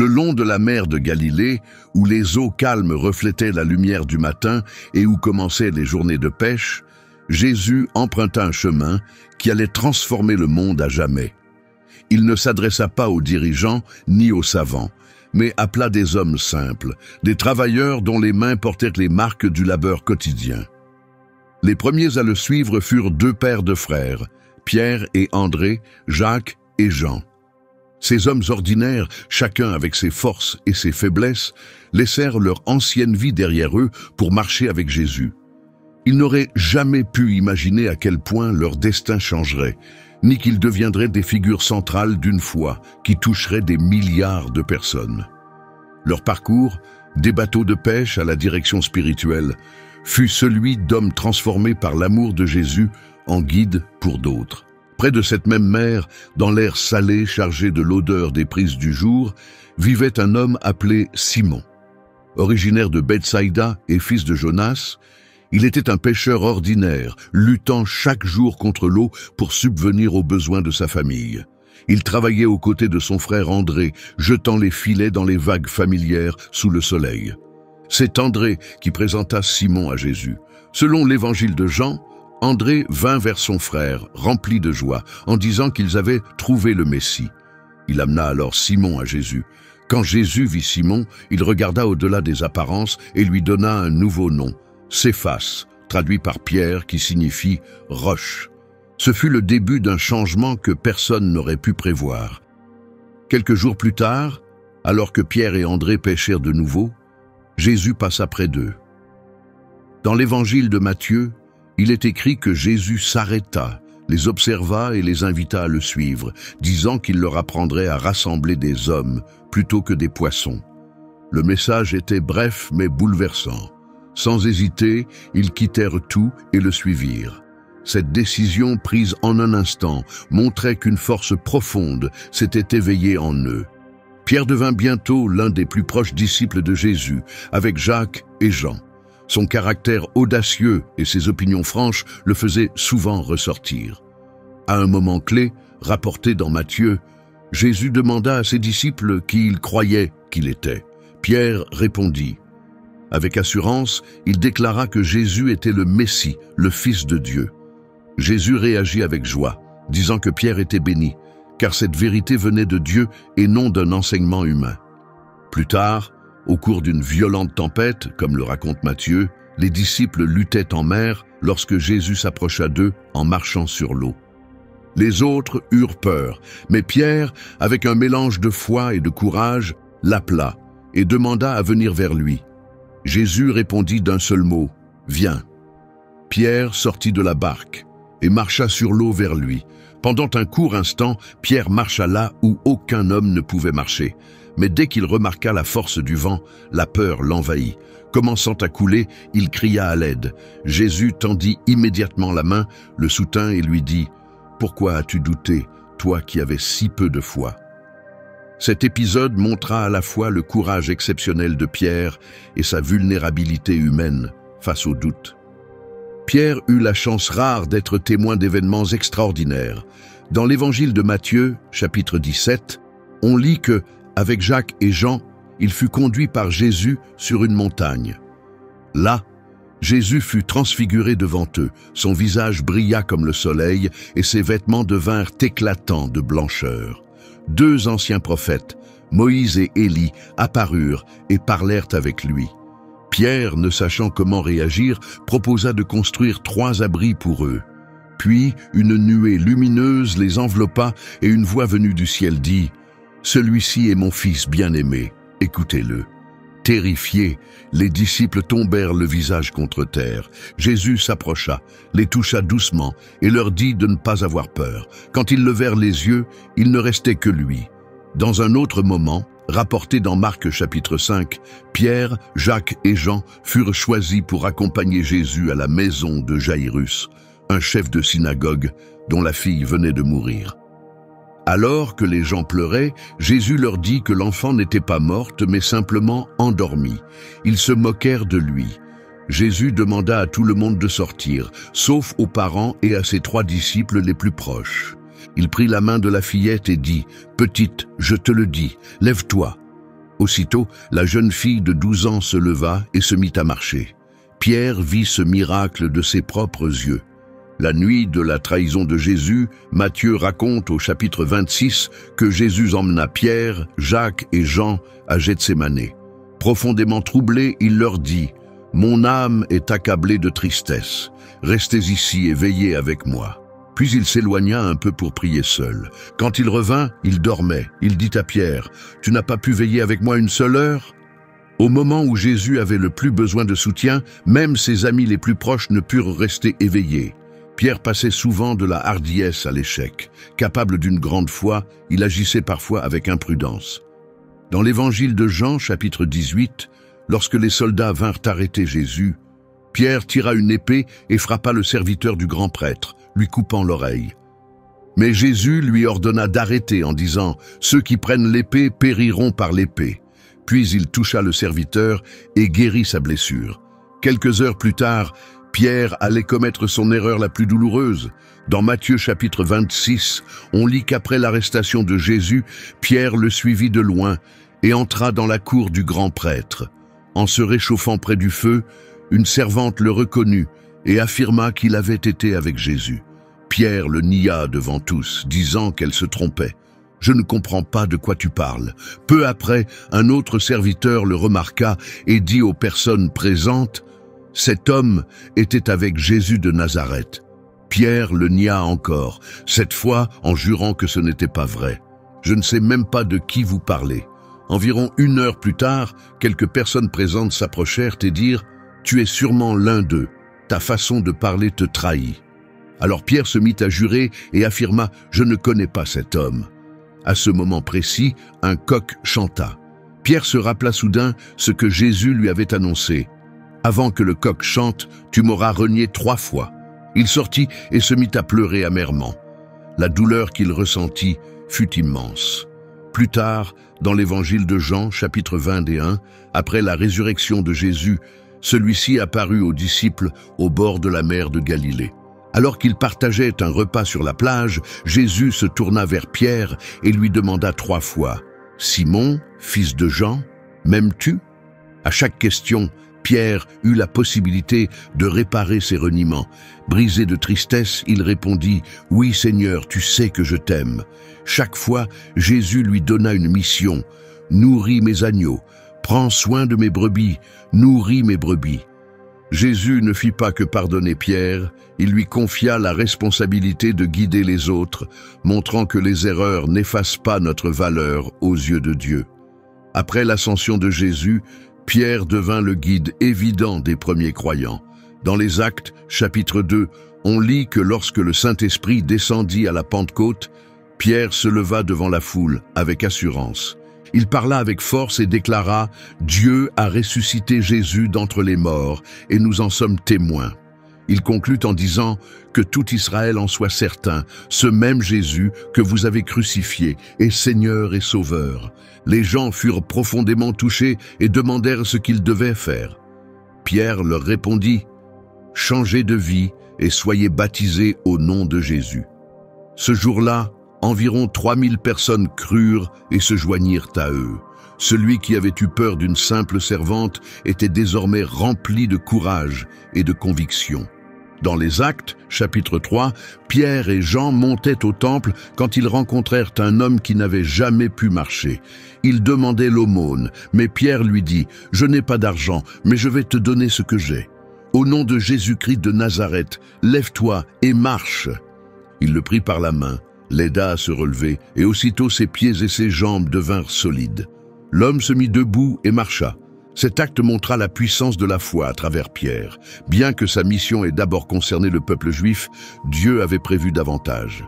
Le long de la mer de Galilée, où les eaux calmes reflétaient la lumière du matin et où commençaient les journées de pêche, Jésus emprunta un chemin qui allait transformer le monde à jamais. Il ne s'adressa pas aux dirigeants ni aux savants, mais appela des hommes simples, des travailleurs dont les mains portaient les marques du labeur quotidien. Les premiers à le suivre furent 2 paires de frères, Pierre et André, Jacques et Jean. Ces hommes ordinaires, chacun avec ses forces et ses faiblesses, laissèrent leur ancienne vie derrière eux pour marcher avec Jésus. Ils n'auraient jamais pu imaginer à quel point leur destin changerait, ni qu'ils deviendraient des figures centrales d'une foi qui toucherait des milliards de personnes. Leur parcours, des bateaux de pêche à la direction spirituelle, fut celui d'hommes transformés par l'amour de Jésus en guide pour d'autres. Près de cette même mer, dans l'air salé chargé de l'odeur des brises du jour, vivait un homme appelé Simon. Originaire de Bethsaïda et fils de Jonas, il était un pêcheur ordinaire, luttant chaque jour contre l'eau pour subvenir aux besoins de sa famille. Il travaillait aux côtés de son frère André, jetant les filets dans les vagues familières sous le soleil. C'est André qui présenta Simon à Jésus. Selon l'évangile de Jean, André vint vers son frère, rempli de joie, en disant qu'ils avaient trouvé le Messie. Il amena alors Simon à Jésus. Quand Jésus vit Simon, il regarda au-delà des apparences et lui donna un nouveau nom, Céphas, traduit par Pierre, qui signifie « roche ». Ce fut le début d'un changement que personne n'aurait pu prévoir. Quelques jours plus tard, alors que Pierre et André pêchèrent de nouveau, Jésus passa près d'eux. Dans l'évangile de Matthieu, il est écrit que Jésus s'arrêta, les observa et les invita à le suivre, disant qu'il leur apprendrait à rassembler des hommes plutôt que des poissons. Le message était bref mais bouleversant. Sans hésiter, ils quittèrent tout et le suivirent. Cette décision prise en un instant montrait qu'une force profonde s'était éveillée en eux. Pierre devint bientôt l'un des plus proches disciples de Jésus, avec Jacques et Jean. Son caractère audacieux et ses opinions franches le faisaient souvent ressortir. À un moment clé, rapporté dans Matthieu, Jésus demanda à ses disciples qui il croyait qu'il était. Pierre répondit. Avec assurance, il déclara que Jésus était le Messie, le Fils de Dieu. Jésus réagit avec joie, disant que Pierre était béni, car cette vérité venait de Dieu et non d'un enseignement humain. Plus tard, au cours d'une violente tempête, comme le raconte Matthieu, les disciples luttaient en mer lorsque Jésus s'approcha d'eux en marchant sur l'eau. Les autres eurent peur, mais Pierre, avec un mélange de foi et de courage, l'appela et demanda à venir vers lui. Jésus répondit d'un seul mot, « Viens ». Pierre sortit de la barque et marcha sur l'eau vers lui. Pendant un court instant, Pierre marcha là où aucun homme ne pouvait marcher. Mais dès qu'il remarqua la force du vent, la peur l'envahit. Commençant à couler, il cria à l'aide. Jésus tendit immédiatement la main, le soutint et lui dit « Pourquoi as-tu douté, toi qui avais si peu de foi ?» Cet épisode montra à la fois le courage exceptionnel de Pierre et sa vulnérabilité humaine face au doute. Pierre eut la chance rare d'être témoin d'événements extraordinaires. Dans l'évangile de Matthieu, chapitre 17, on lit que, avec Jacques et Jean, il fut conduit par Jésus sur une montagne. Là, Jésus fut transfiguré devant eux, son visage brilla comme le soleil et ses vêtements devinrent éclatants de blancheur. 2 anciens prophètes, Moïse et Élie, apparurent et parlèrent avec lui. Pierre, ne sachant comment réagir, proposa de construire 3 abris pour eux. Puis, une nuée lumineuse les enveloppa et une voix venue du ciel dit « Celui-ci est mon fils bien-aimé, écoutez-le ». Terrifiés, les disciples tombèrent le visage contre terre. Jésus s'approcha, les toucha doucement et leur dit de ne pas avoir peur. Quand ils levèrent les yeux, il ne restait que lui. Dans un autre moment, rapporté dans Marc chapitre 5, Pierre, Jacques et Jean furent choisis pour accompagner Jésus à la maison de Jaïrus, un chef de synagogue dont la fille venait de mourir. Alors que les gens pleuraient, Jésus leur dit que l'enfant n'était pas morte, mais simplement endormie. Ils se moquèrent de lui. Jésus demanda à tout le monde de sortir, sauf aux parents et à ses 3 disciples les plus proches. Il prit la main de la fillette et dit « Petite, je te le dis, lève-toi ». Aussitôt, la jeune fille de 12 ans se leva et se mit à marcher. Pierre vit ce miracle de ses propres yeux. La nuit de la trahison de Jésus, Matthieu raconte au chapitre 26 que Jésus emmena Pierre, Jacques et Jean à Gethsémane. Profondément troublé, il leur dit « Mon âme est accablée de tristesse. Restez ici et veillez avec moi. » Puis il s'éloigna un peu pour prier seul. Quand il revint, il dormait. Il dit à Pierre « Tu n'as pas pu veiller avec moi une seule heure ?» Au moment où Jésus avait le plus besoin de soutien, même ses amis les plus proches ne purent rester éveillés. Pierre passait souvent de la hardiesse à l'échec. Capable d'une grande foi, il agissait parfois avec imprudence. Dans l'évangile de Jean, chapitre 18, lorsque les soldats vinrent arrêter Jésus, Pierre tira une épée et frappa le serviteur du grand prêtre, lui coupant l'oreille. Mais Jésus lui ordonna d'arrêter en disant « Ceux qui prennent l'épée périront par l'épée ». Puis il toucha le serviteur et guérit sa blessure. Quelques heures plus tard, Pierre allait commettre son erreur la plus douloureuse. Dans Matthieu chapitre 26, on lit qu'après l'arrestation de Jésus, Pierre le suivit de loin et entra dans la cour du grand prêtre. En se réchauffant près du feu, une servante le reconnut et affirma qu'il avait été avec Jésus. Pierre le nia devant tous, disant qu'elle se trompait. « Je ne comprends pas de quoi tu parles. » Peu après, un autre serviteur le remarqua et dit aux personnes présentes « Cet homme était avec Jésus de Nazareth. » Pierre le nia encore, cette fois en jurant que ce n'était pas vrai. « Je ne sais même pas de qui vous parlez. » Environ 1 heure plus tard, quelques personnes présentes s'approchèrent et dirent « Tu es sûrement l'un d'eux. Ta façon de parler te trahit. » Alors Pierre se mit à jurer et affirma « Je ne connais pas cet homme. » À ce moment précis, un coq chanta. Pierre se rappela soudain ce que Jésus lui avait annoncé. « Avant que le coq chante, tu m'auras renié 3 fois. » Il sortit et se mit à pleurer amèrement. La douleur qu'il ressentit fut immense. Plus tard, dans l'évangile de Jean, chapitre 21, après la résurrection de Jésus, celui-ci apparut aux disciples au bord de la mer de Galilée. Alors qu'ils partageaient un repas sur la plage, Jésus se tourna vers Pierre et lui demanda 3 fois « Simon, fils de Jean, m'aimes-tu » À chaque question, Pierre eut la possibilité de réparer ses reniements. Brisé de tristesse, il répondit « Oui Seigneur, tu sais que je t'aime ». Chaque fois, Jésus lui donna une mission « Nourris mes agneaux, prends soin de mes brebis, nourris mes brebis ». Jésus ne fit pas que pardonner Pierre, il lui confia la responsabilité de guider les autres, montrant que les erreurs n'effacent pas notre valeur aux yeux de Dieu. Après l'ascension de Jésus, Pierre devint le guide évident des premiers croyants. Dans les Actes, chapitre 2, on lit que lorsque le Saint-Esprit descendit à la Pentecôte, Pierre se leva devant la foule avec assurance. Il parla avec force et déclara « Dieu a ressuscité Jésus d'entre les morts et nous en sommes témoins. » Il conclut en disant « Que tout Israël en soit certain, ce même Jésus que vous avez crucifié est Seigneur et Sauveur. » Les gens furent profondément touchés et demandèrent ce qu'ils devaient faire. Pierre leur répondit « Changez de vie et soyez baptisés au nom de Jésus. » Ce jour-là, environ 3000 personnes crurent et se joignirent à eux. Celui qui avait eu peur d'une simple servante était désormais rempli de courage et de conviction. Dans les Actes, chapitre 3, Pierre et Jean montaient au temple quand ils rencontrèrent un homme qui n'avait jamais pu marcher. Il demandait l'aumône, mais Pierre lui dit « Je n'ai pas d'argent, mais je vais te donner ce que j'ai. Au nom de Jésus-Christ de Nazareth, lève-toi et marche. » Il le prit par la main, l'aida à se relever, et aussitôt ses pieds et ses jambes devinrent solides. L'homme se mit debout et marcha. Cet acte montra la puissance de la foi à travers Pierre. Bien que sa mission ait d'abord concerné le peuple juif, Dieu avait prévu davantage.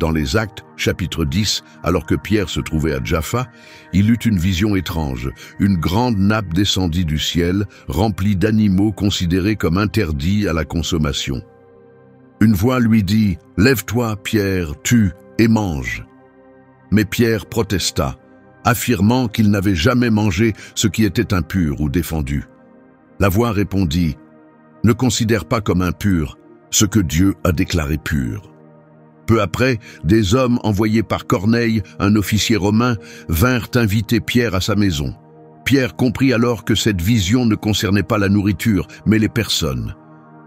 Dans les Actes, chapitre 10, alors que Pierre se trouvait à Jaffa, il eut une vision étrange. Une grande nappe descendit du ciel, remplie d'animaux considérés comme interdits à la consommation. Une voix lui dit « Lève-toi, Pierre, tue et mange. » Mais Pierre protesta, affirmant qu'il n'avait jamais mangé ce qui était impur ou défendu. La voix répondit « Ne considère pas comme impur ce que Dieu a déclaré pur. » Peu après, des hommes envoyés par Corneille, un officier romain, vinrent inviter Pierre à sa maison. Pierre comprit alors que cette vision ne concernait pas la nourriture, mais les personnes.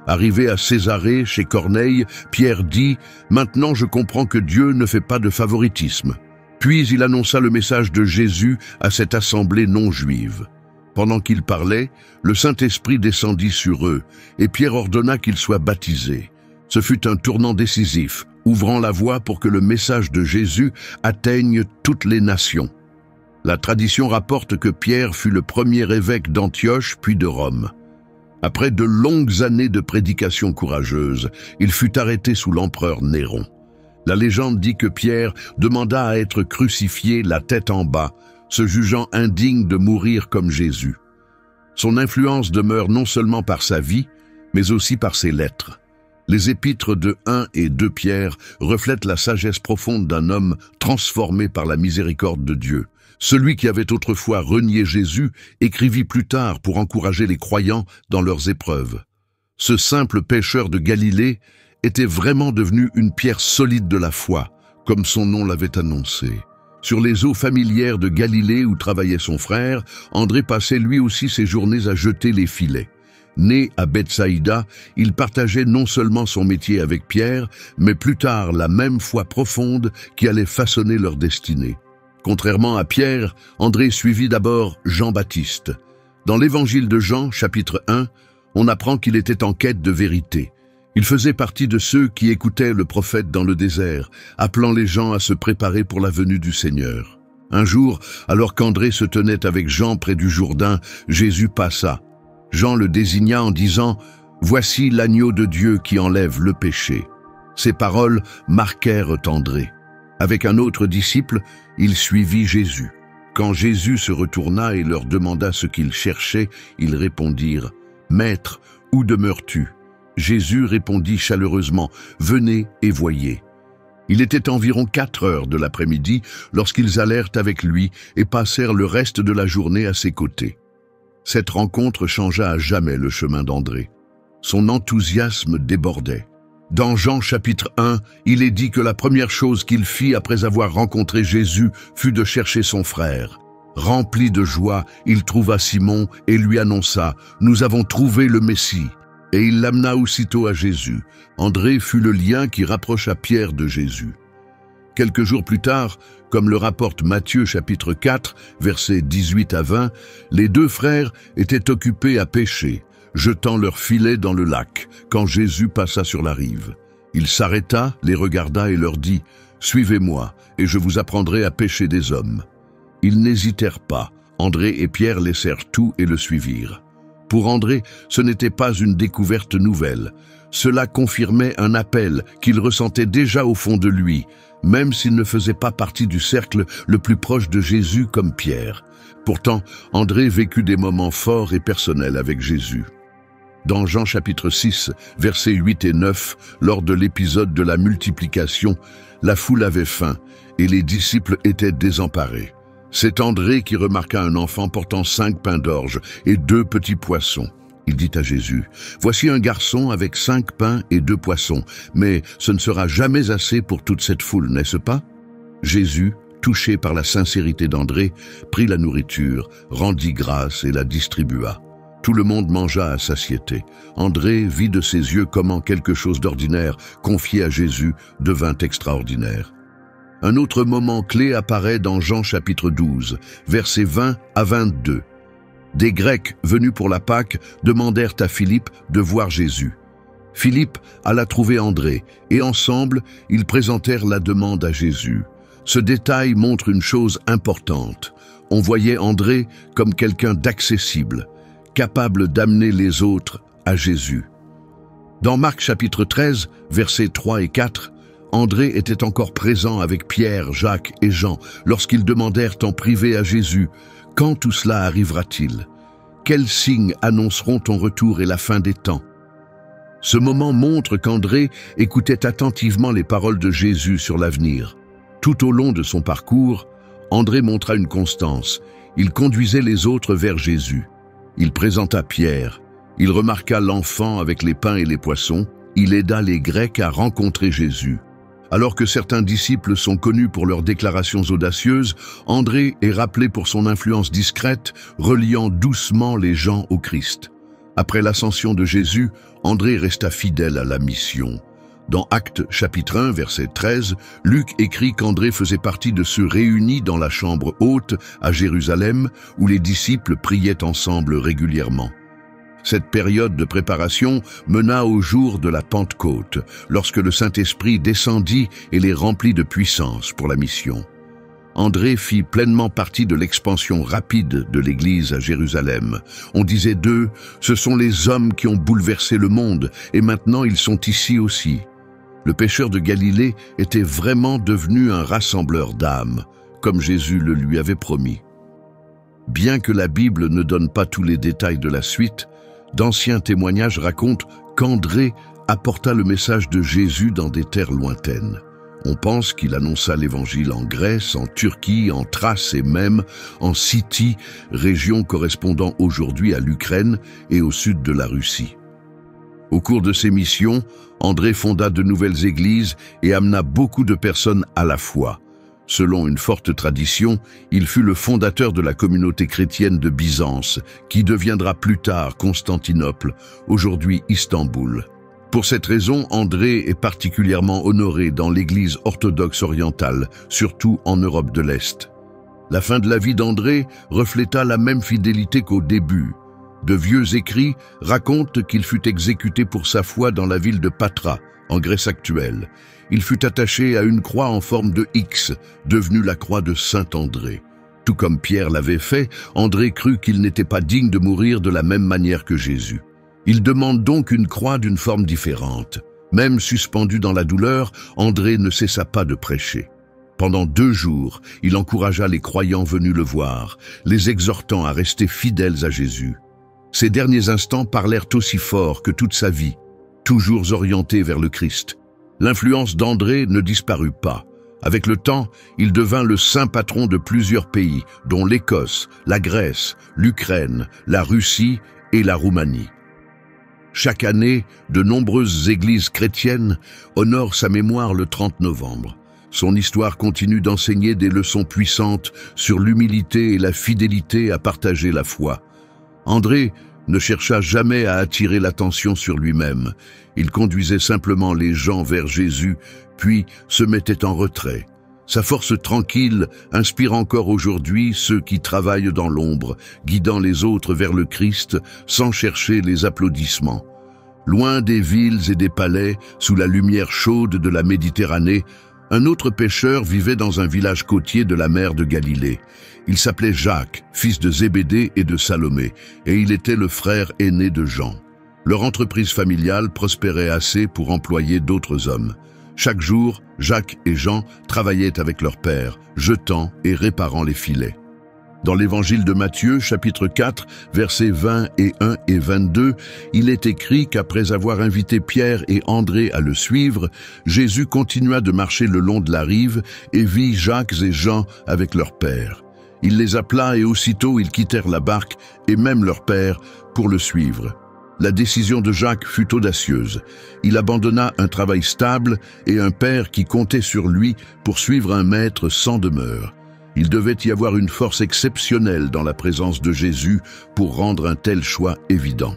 Arrivé à Césarée, chez Corneille, Pierre dit « Maintenant je comprends que Dieu ne fait pas de favoritisme ». Puis il annonça le message de Jésus à cette assemblée non juive. Pendant qu'il parlait, le Saint-Esprit descendit sur eux, et Pierre ordonna qu'ils soient baptisés. Ce fut un tournant décisif, ouvrant la voie pour que le message de Jésus atteigne toutes les nations. La tradition rapporte que Pierre fut le premier évêque d'Antioche puis de Rome. Après de longues années de prédication courageuse, il fut arrêté sous l'empereur Néron. La légende dit que Pierre demanda à être crucifié la tête en bas, se jugeant indigne de mourir comme Jésus. Son influence demeure non seulement par sa vie, mais aussi par ses lettres. Les épîtres de 1 et 2 Pierre reflètent la sagesse profonde d'un homme transformé par la miséricorde de Dieu. Celui qui avait autrefois renié Jésus écrivit plus tard pour encourager les croyants dans leurs épreuves. Ce simple pêcheur de Galilée était vraiment devenu une pierre solide de la foi, comme son nom l'avait annoncé. Sur les eaux familières de Galilée où travaillait son frère, André passait lui aussi ses journées à jeter les filets. Né à Bethsaïda, il partageait non seulement son métier avec Pierre, mais plus tard la même foi profonde qui allait façonner leur destinée. Contrairement à Pierre, André suivit d'abord Jean-Baptiste. Dans l'évangile de Jean, chapitre 1, on apprend qu'il était en quête de vérité. Il faisait partie de ceux qui écoutaient le prophète dans le désert, appelant les gens à se préparer pour la venue du Seigneur. Un jour, alors qu'André se tenait avec Jean près du Jourdain, Jésus passa. Jean le désigna en disant « Voici l'agneau de Dieu qui enlève le péché ». Ces paroles marquèrent André. Avec un autre disciple, il suivit Jésus. Quand Jésus se retourna et leur demanda ce qu'ils cherchaient, ils répondirent « Maître, où demeures-tu » Jésus répondit chaleureusement « Venez et voyez ». Il était environ 4 heures de l'après-midi lorsqu'ils allèrent avec lui et passèrent le reste de la journée à ses côtés. Cette rencontre changea à jamais le chemin d'André. Son enthousiasme débordait. Dans Jean chapitre 1, il est dit que la première chose qu'il fit après avoir rencontré Jésus fut de chercher son frère. Rempli de joie, il trouva Simon et lui annonça « Nous avons trouvé le Messie ». Et il l'amena aussitôt à Jésus. André fut le lien qui rapprocha Pierre de Jésus. Quelques jours plus tard, comme le rapporte Matthieu chapitre 4, versets 18 à 20, les 2 frères étaient occupés à pêcher, jetant leurs filets dans le lac, quand Jésus passa sur la rive. Il s'arrêta, les regarda et leur dit « Suivez-moi, et je vous apprendrai à pêcher des hommes. » Ils n'hésitèrent pas. André et Pierre laissèrent tout et le suivirent. Pour André, ce n'était pas une découverte nouvelle. Cela confirmait un appel qu'il ressentait déjà au fond de lui, même s'il ne faisait pas partie du cercle le plus proche de Jésus comme Pierre. Pourtant, André vécut des moments forts et personnels avec Jésus. Dans Jean chapitre 6, versets 8 et 9, lors de l'épisode de la multiplication, la foule avait faim et les disciples étaient désemparés. C'est André qui remarqua un enfant portant 5 pains d'orge et 2 petits poissons. Il dit à Jésus, « Voici un garçon avec 5 pains et 2 poissons, mais ce ne sera jamais assez pour toute cette foule, n'est-ce pas ?» Jésus, touché par la sincérité d'André, prit la nourriture, rendit grâce et la distribua. Tout le monde mangea à satiété. André vit de ses yeux comment quelque chose d'ordinaire, confié à Jésus, devint extraordinaire. Un autre moment clé apparaît dans Jean chapitre 12, versets 20 à 22. Des Grecs venus pour la Pâque demandèrent à Philippe de voir Jésus. Philippe alla trouver André, et ensemble, ils présentèrent la demande à Jésus. Ce détail montre une chose importante. On voyait André comme quelqu'un d'accessible, capable d'amener les autres à Jésus. Dans Marc chapitre 13, versets 3 et 4, André était encore présent avec Pierre, Jacques et Jean lorsqu'ils demandèrent en privé à Jésus « Quand tout cela arrivera-t-il? Quels signes annonceront ton retour et la fin des temps ?» Ce moment montre qu'André écoutait attentivement les paroles de Jésus sur l'avenir. Tout au long de son parcours, André montra une constance. Il conduisait les autres vers Jésus. Il présenta Pierre. Il remarqua l'enfant avec les pains et les poissons. Il aida les Grecs à rencontrer Jésus. Alors que certains disciples sont connus pour leurs déclarations audacieuses, André est rappelé pour son influence discrète, reliant doucement les gens au Christ. Après l'ascension de Jésus, André resta fidèle à la mission. Dans Actes chapitre 1, verset 13, Luc écrit qu'André faisait partie de ceux réunis dans la chambre haute à Jérusalem, où les disciples priaient ensemble régulièrement. Cette période de préparation mena au jour de la Pentecôte, lorsque le Saint-Esprit descendit et les remplit de puissance pour la mission. André fit pleinement partie de l'expansion rapide de l'Église à Jérusalem. On disait d'eux, ce sont les hommes qui ont bouleversé le monde, et maintenant ils sont ici aussi. Le pêcheur de Galilée était vraiment devenu un rassembleur d'âmes, comme Jésus le lui avait promis. Bien que la Bible ne donne pas tous les détails de la suite, d'anciens témoignages racontent qu'André apporta le message de Jésus dans des terres lointaines. On pense qu'il annonça l'Évangile en Grèce, en Turquie, en Thrace et même en Scythie, région correspondant aujourd'hui à l'Ukraine et au sud de la Russie. Au cours de ses missions, André fonda de nouvelles églises et amena beaucoup de personnes à la foi. Selon une forte tradition, il fut le fondateur de la communauté chrétienne de Byzance, qui deviendra plus tard Constantinople, aujourd'hui Istanbul. Pour cette raison, André est particulièrement honoré dans l'Église orthodoxe orientale, surtout en Europe de l'Est. La fin de la vie d'André refléta la même fidélité qu'au début. De vieux écrits racontent qu'il fut exécuté pour sa foi dans la ville de Patra, en Grèce actuelle. Il fut attaché à une croix en forme de X, devenue la croix de Saint-André. Tout comme Pierre l'avait fait, André crut qu'il n'était pas digne de mourir de la même manière que Jésus. Il demande donc une croix d'une forme différente. Même suspendu dans la douleur, André ne cessa pas de prêcher. Pendant 2 jours, il encouragea les croyants venus le voir, les exhortant à rester fidèles à Jésus. Ces derniers instants parlèrent aussi fort que toute sa vie, toujours orientés vers le Christ. L'influence d'André ne disparut pas. Avec le temps, il devint le saint patron de plusieurs pays, dont l'Écosse, la Grèce, l'Ukraine, la Russie et la Roumanie. Chaque année, de nombreuses églises chrétiennes honorent sa mémoire le 30 novembre. Son histoire continue d'enseigner des leçons puissantes sur l'humilité et la fidélité à partager la foi. André ne chercha jamais à attirer l'attention sur lui-même. Il conduisait simplement les gens vers Jésus, puis se mettait en retrait. Sa force tranquille inspire encore aujourd'hui ceux qui travaillent dans l'ombre, guidant les autres vers le Christ sans chercher les applaudissements. Loin des villes et des palais, sous la lumière chaude de la Méditerranée, un autre pêcheur vivait dans un village côtier de la mer de Galilée. Il s'appelait Jacques, fils de Zébédée et de Salomé, et il était le frère aîné de Jean. Leur entreprise familiale prospérait assez pour employer d'autres hommes. Chaque jour, Jacques et Jean travaillaient avec leur père, jetant et réparant les filets. Dans l'évangile de Matthieu, chapitre 4, versets 20 et 1 et 22, il est écrit qu'après avoir invité Pierre et André à le suivre, Jésus continua de marcher le long de la rive et vit Jacques et Jean avec leur père. Il les appela et aussitôt ils quittèrent la barque et même leur père pour le suivre. La décision de Jacques fut audacieuse. Il abandonna un travail stable et un père qui comptait sur lui pour suivre un maître sans demeure. Il devait y avoir une force exceptionnelle dans la présence de Jésus pour rendre un tel choix évident.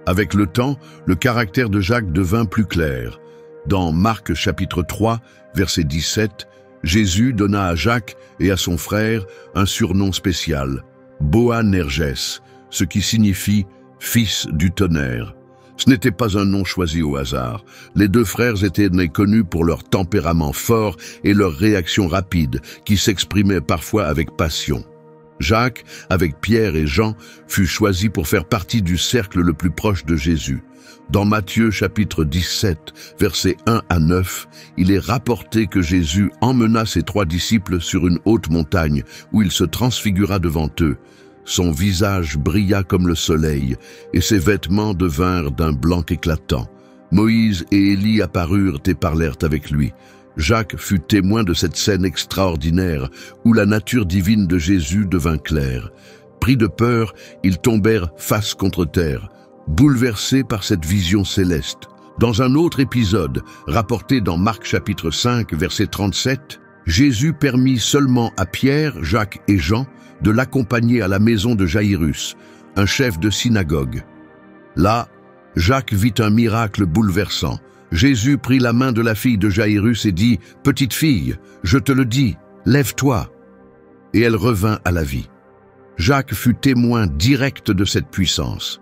Avec le temps, le caractère de Jacques devint plus clair. Dans Marc chapitre 3, verset 17, Jésus donna à Jacques et à son frère un surnom spécial, Boanerges, ce qui signifie « fils du tonnerre ». Ce n'était pas un nom choisi au hasard. Les 2 frères étaient connus pour leur tempérament fort et leur réaction rapide, qui s'exprimait parfois avec passion. Jacques, avec Pierre et Jean, fut choisi pour faire partie du cercle le plus proche de Jésus. Dans Matthieu chapitre 17, versets 1 à 9, il est rapporté que Jésus emmena ses 3 disciples sur une haute montagne, où il se transfigura devant eux. Son visage brilla comme le soleil, et ses vêtements devinrent d'un blanc éclatant. Moïse et Élie apparurent et parlèrent avec lui. Jacques fut témoin de cette scène extraordinaire, où la nature divine de Jésus devint claire. Pris de peur, ils tombèrent face contre terre. Bouleversés par cette vision céleste, Dans un autre épisode, rapporté dans Marc chapitre 5, verset 37, Jésus permit seulement à Pierre, Jacques et Jean de l'accompagner à la maison de Jaïrus, un chef de synagogue. Là, Jacques vit un miracle bouleversant. Jésus prit la main de la fille de Jaïrus et dit « Petite fille, je te le dis, lève-toi » et elle revint à la vie. Jacques fut témoin direct de cette puissance.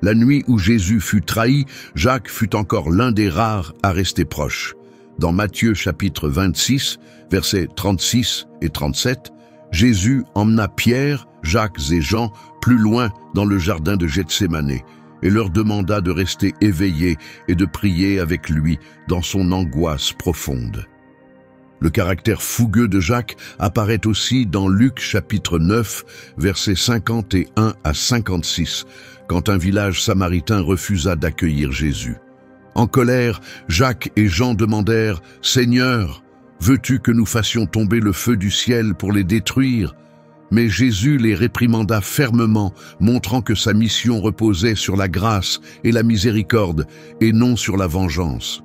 La nuit où Jésus fut trahi, Jacques fut encore l'un des rares à rester proche. Dans Matthieu chapitre 26, versets 36 et 37, Jésus emmena Pierre, Jacques et Jean plus loin dans le jardin de Gethsémane et leur demanda de rester éveillés et de prier avec lui dans son angoisse profonde. Le caractère fougueux de Jacques apparaît aussi dans Luc chapitre 9, versets 51 à 56, quand un village samaritain refusa d'accueillir Jésus. En colère, Jacques et Jean demandèrent « Seigneur, veux-tu que nous fassions tomber le feu du ciel pour les détruire ?» Mais Jésus les réprimanda fermement, montrant que sa mission reposait sur la grâce et la miséricorde, et non sur la vengeance.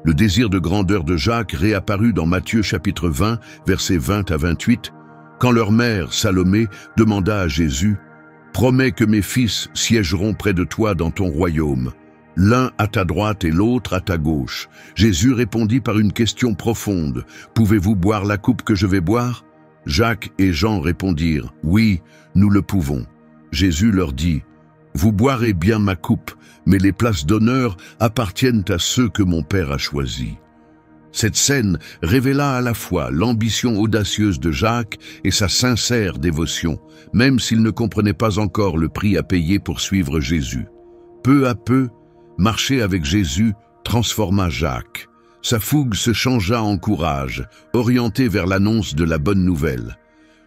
Le désir de grandeur de Jacques réapparut dans Matthieu chapitre 20, versets 20 à 28, quand leur mère, Salomé, demanda à Jésus « Promets que mes fils siégeront près de toi dans ton royaume, l'un à ta droite et l'autre à ta gauche. » Jésus répondit par une question profonde « Pouvez-vous boire la coupe que je vais boire ?» Jacques et Jean répondirent « Oui, nous le pouvons. » Jésus leur dit « Vous boirez bien ma coupe, mais les places d'honneur appartiennent à ceux que mon Père a choisis. » Cette scène révéla à la fois l'ambition audacieuse de Jacques et sa sincère dévotion, même s'il ne comprenait pas encore le prix à payer pour suivre Jésus. Peu à peu, marcher avec Jésus transforma Jacques. Sa fougue se changea en courage, orienté vers l'annonce de la bonne nouvelle.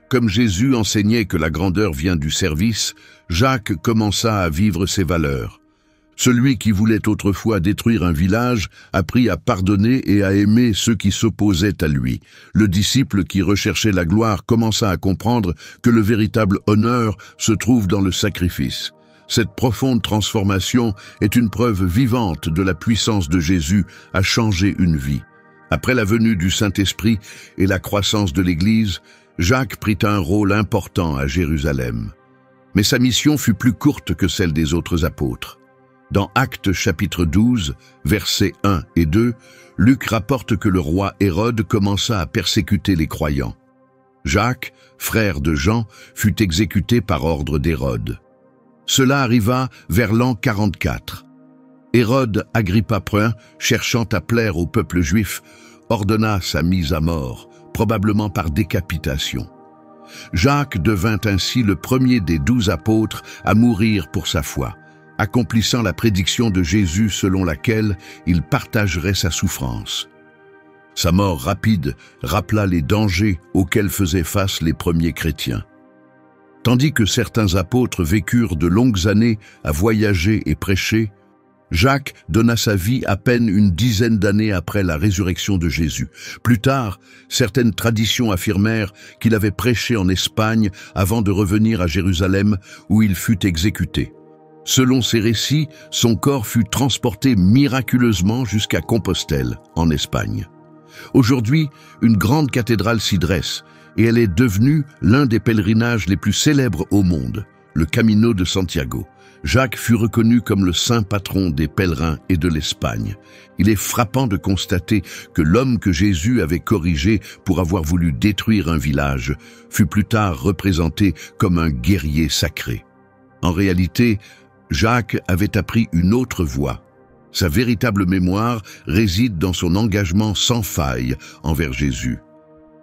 Comme Jésus enseignait que la grandeur vient du service, Jacques commença à vivre ses valeurs. Celui qui voulait autrefois détruire un village apprit à pardonner et à aimer ceux qui s'opposaient à lui. Le disciple qui recherchait la gloire commença à comprendre que le véritable honneur se trouve dans le sacrifice. Cette profonde transformation est une preuve vivante de la puissance de Jésus à changer une vie. Après la venue du Saint-Esprit et la croissance de l'Église, Jacques prit un rôle important à Jérusalem. Mais sa mission fut plus courte que celle des autres apôtres. Dans Actes chapitre 12, versets 1 et 2, Luc rapporte que le roi Hérode commença à persécuter les croyants. Jacques, frère de Jean, fut exécuté par ordre d'Hérode. Cela arriva vers l'an 44. Hérode Agrippa I, cherchant à plaire au peuple juif, ordonna sa mise à mort, probablement par décapitation. Jacques devint ainsi le premier des 12 apôtres à mourir pour sa foi, accomplissant la prédiction de Jésus selon laquelle il partagerait sa souffrance. Sa mort rapide rappela les dangers auxquels faisaient face les premiers chrétiens. Tandis que certains apôtres vécurent de longues années à voyager et prêcher, Jacques donna sa vie à peine une dizaine d'années après la résurrection de Jésus. Plus tard, certaines traditions affirmèrent qu'il avait prêché en Espagne avant de revenir à Jérusalem où il fut exécuté. Selon ces récits, son corps fut transporté miraculeusement jusqu'à Compostelle, en Espagne. Aujourd'hui, une grande cathédrale s'y dresse, et elle est devenue l'un des pèlerinages les plus célèbres au monde, le Camino de Santiago. Jacques fut reconnu comme le saint patron des pèlerins et de l'Espagne. Il est frappant de constater que l'homme que Jésus avait corrigé pour avoir voulu détruire un village fut plus tard représenté comme un guerrier sacré. En réalité, Jacques avait appris une autre voie. Sa véritable mémoire réside dans son engagement sans faille envers Jésus.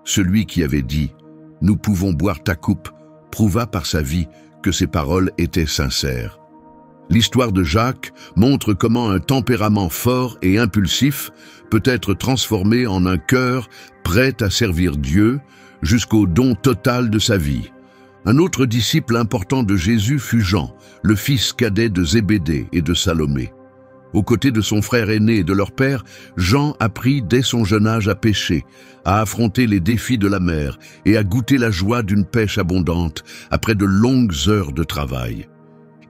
Celui qui avait dit « Nous pouvons boire ta coupe » prouva par sa vie que ses paroles étaient sincères. L'histoire de Jacques montre comment un tempérament fort et impulsif peut être transformé en un cœur prêt à servir Dieu jusqu'au don total de sa vie. Un autre disciple important de Jésus fut Jean, le fils cadet de Zébédée et de Salomé. Aux côtés de son frère aîné et de leur père, Jean apprit dès son jeune âge à pêcher, à affronter les défis de la mer et à goûter la joie d'une pêche abondante après de longues heures de travail.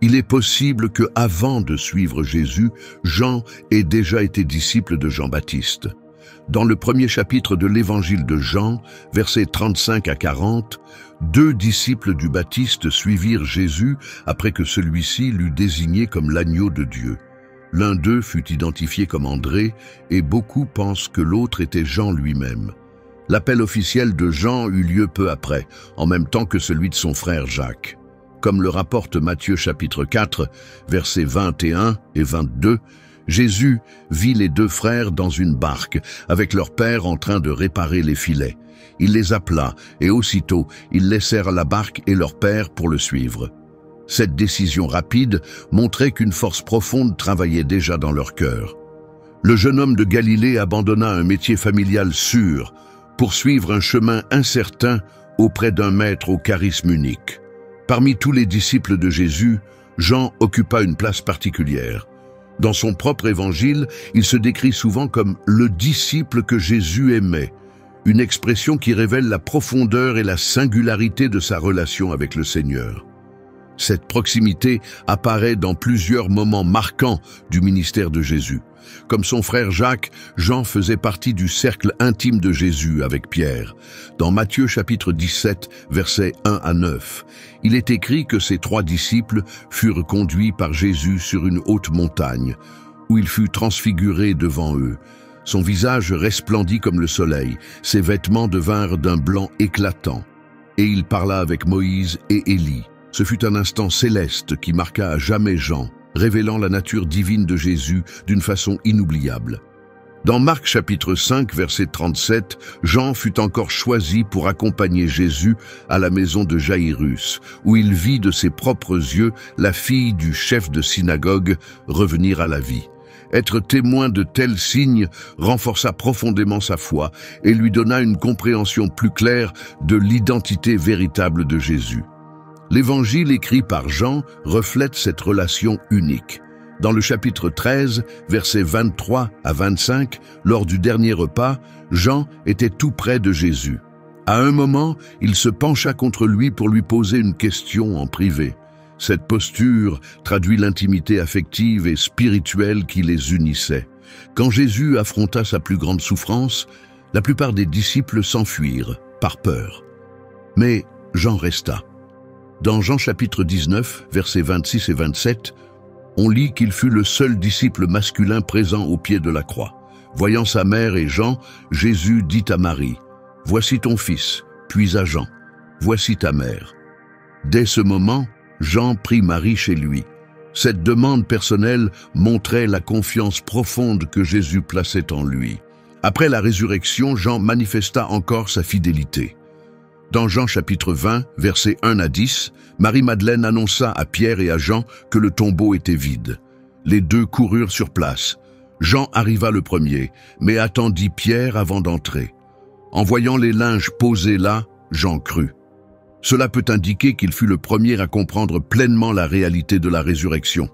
Il est possible que, avant de suivre Jésus, Jean ait déjà été disciple de Jean-Baptiste. Dans le premier chapitre de l'évangile de Jean, versets 35 à 40, 2 disciples du Baptiste suivirent Jésus après que celui-ci l'eut désigné comme l'agneau de Dieu. L'un d'eux fut identifié comme André, et beaucoup pensent que l'autre était Jean lui-même. L'appel officiel de Jean eut lieu peu après, en même temps que celui de son frère Jacques. Comme le rapporte Matthieu chapitre 4, versets 21 et 22, Jésus vit les 2 frères dans une barque, avec leur père en train de réparer les filets. Il les appela, et aussitôt, ils laissèrent la barque et leur père pour le suivre. Cette décision rapide montrait qu'une force profonde travaillait déjà dans leur cœur. Le jeune homme de Galilée abandonna un métier familial sûr pour suivre un chemin incertain auprès d'un maître au charisme unique. Parmi tous les disciples de Jésus, Jean occupa une place particulière. Dans son propre évangile, il se décrit souvent comme « le disciple que Jésus aimait », une expression qui révèle la profondeur et la singularité de sa relation avec le Seigneur. Cette proximité apparaît dans plusieurs moments marquants du ministère de Jésus. Comme son frère Jacques, Jean faisait partie du cercle intime de Jésus avec Pierre. Dans Matthieu chapitre 17, versets 1 à 9, il est écrit que ces 3 disciples furent conduits par Jésus sur une haute montagne, où il fut transfiguré devant eux. Son visage resplendit comme le soleil, ses vêtements devinrent d'un blanc éclatant. Et il parla avec Moïse et Élie. Ce fut un instant céleste qui marqua à jamais Jean, révélant la nature divine de Jésus d'une façon inoubliable. Dans Marc chapitre 5, verset 37, Jean fut encore choisi pour accompagner Jésus à la maison de Jaïrus, où il vit de ses propres yeux la fille du chef de synagogue revenir à la vie. Être témoin de tels signes renforça profondément sa foi et lui donna une compréhension plus claire de l'identité véritable de Jésus. L'évangile écrit par Jean reflète cette relation unique. Dans le chapitre 13, versets 23 à 25, lors du dernier repas, Jean était tout près de Jésus. À un moment, il se pencha contre lui pour lui poser une question en privé. Cette posture traduit l'intimité affective et spirituelle qui les unissait. Quand Jésus affronta sa plus grande souffrance, la plupart des disciples s'enfuirent, par peur. Mais Jean resta. Dans Jean chapitre 19, versets 26 et 27, on lit qu'il fut le seul disciple masculin présent au pied de la croix. Voyant sa mère et Jean, Jésus dit à Marie, « Voici ton fils », puis à Jean, « Voici ta mère ». Dès ce moment, Jean prit Marie chez lui. Cette demande personnelle montrait la confiance profonde que Jésus plaçait en lui. Après la résurrection, Jean manifesta encore sa fidélité. Dans Jean chapitre 20, versets 1 à 10, Marie-Madeleine annonça à Pierre et à Jean que le tombeau était vide. Les 2 coururent sur place. Jean arriva le premier, mais attendit Pierre avant d'entrer. En voyant les linges posés là, Jean crut. Cela peut indiquer qu'il fut le premier à comprendre pleinement la réalité de la résurrection.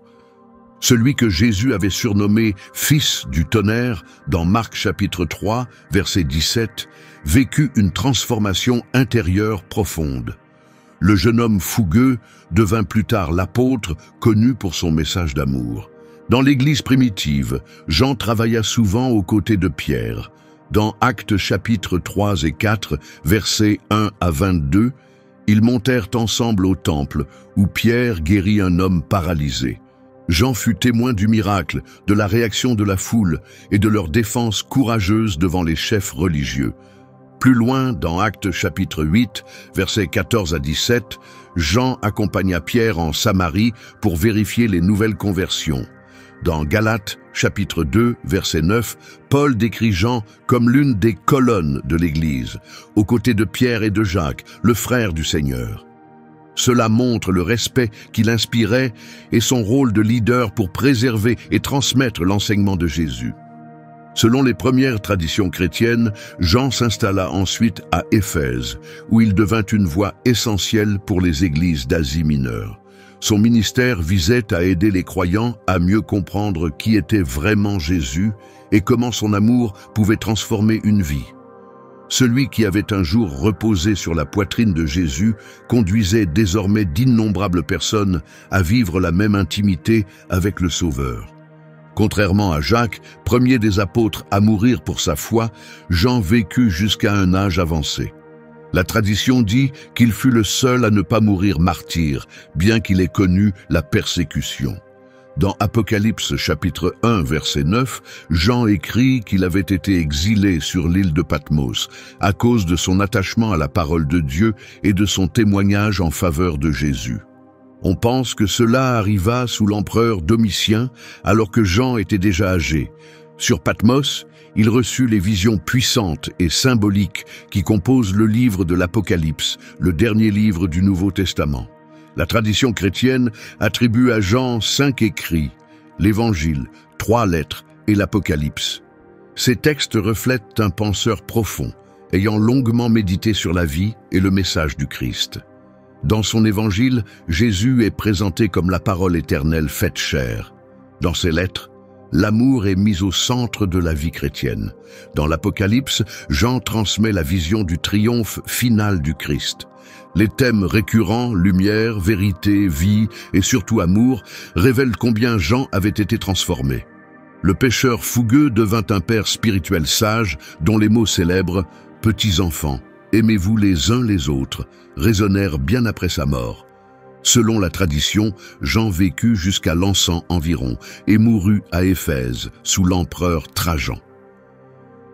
Celui que Jésus avait surnommé « Fils du tonnerre » dans Marc chapitre 3, verset 17, vécut une transformation intérieure profonde. Le jeune homme fougueux devint plus tard l'apôtre connu pour son message d'amour. Dans l'Église primitive, Jean travailla souvent aux côtés de Pierre. Dans Actes chapitre 3 et 4, versets 1 à 22, ils montèrent ensemble au temple, où Pierre guérit un homme paralysé. Jean fut témoin du miracle, de la réaction de la foule et de leur défense courageuse devant les chefs religieux. Plus loin, dans Actes chapitre 8, versets 14 à 17, Jean accompagna Pierre en Samarie pour vérifier les nouvelles conversions. Dans Galates chapitre 2, verset 9, Paul décrit Jean comme l'une des colonnes de l'Église, aux côtés de Pierre et de Jacques, le frère du Seigneur. Cela montre le respect qu'il inspirait et son rôle de leader pour préserver et transmettre l'enseignement de Jésus. Selon les premières traditions chrétiennes, Jean s'installa ensuite à Éphèse, où il devint une voix essentielle pour les églises d'Asie mineure. Son ministère visait à aider les croyants à mieux comprendre qui était vraiment Jésus et comment son amour pouvait transformer une vie. Celui qui avait un jour reposé sur la poitrine de Jésus conduisait désormais d'innombrables personnes à vivre la même intimité avec le Sauveur. Contrairement à Jacques, premier des apôtres à mourir pour sa foi, Jean vécut jusqu'à un âge avancé. La tradition dit qu'il fut le seul à ne pas mourir martyr, bien qu'il ait connu la persécution. Dans Apocalypse chapitre 1 verset 9, Jean écrit qu'il avait été exilé sur l'île de Patmos à cause de son attachement à la parole de Dieu et de son témoignage en faveur de Jésus. On pense que cela arriva sous l'empereur Domitien alors que Jean était déjà âgé. Sur Patmos, il reçut les visions puissantes et symboliques qui composent le livre de l'Apocalypse, le dernier livre du Nouveau Testament. La tradition chrétienne attribue à Jean 5 écrits, l'Évangile, 3 lettres et l'Apocalypse. Ces textes reflètent un penseur profond, ayant longuement médité sur la vie et le message du Christ. Dans son Évangile, Jésus est présenté comme la parole éternelle faite chair. Dans ses lettres, l'amour est mis au centre de la vie chrétienne. Dans l'Apocalypse, Jean transmet la vision du triomphe final du Christ. Les thèmes récurrents, lumière, vérité, vie et surtout amour, révèlent combien Jean avait été transformé. Le pécheur fougueux devint un père spirituel sage dont les mots célèbres « Petits enfants, aimez-vous les uns les autres » résonnèrent bien après sa mort. Selon la tradition, Jean vécut jusqu'à l'an 100 environ et mourut à Éphèse sous l'empereur Trajan.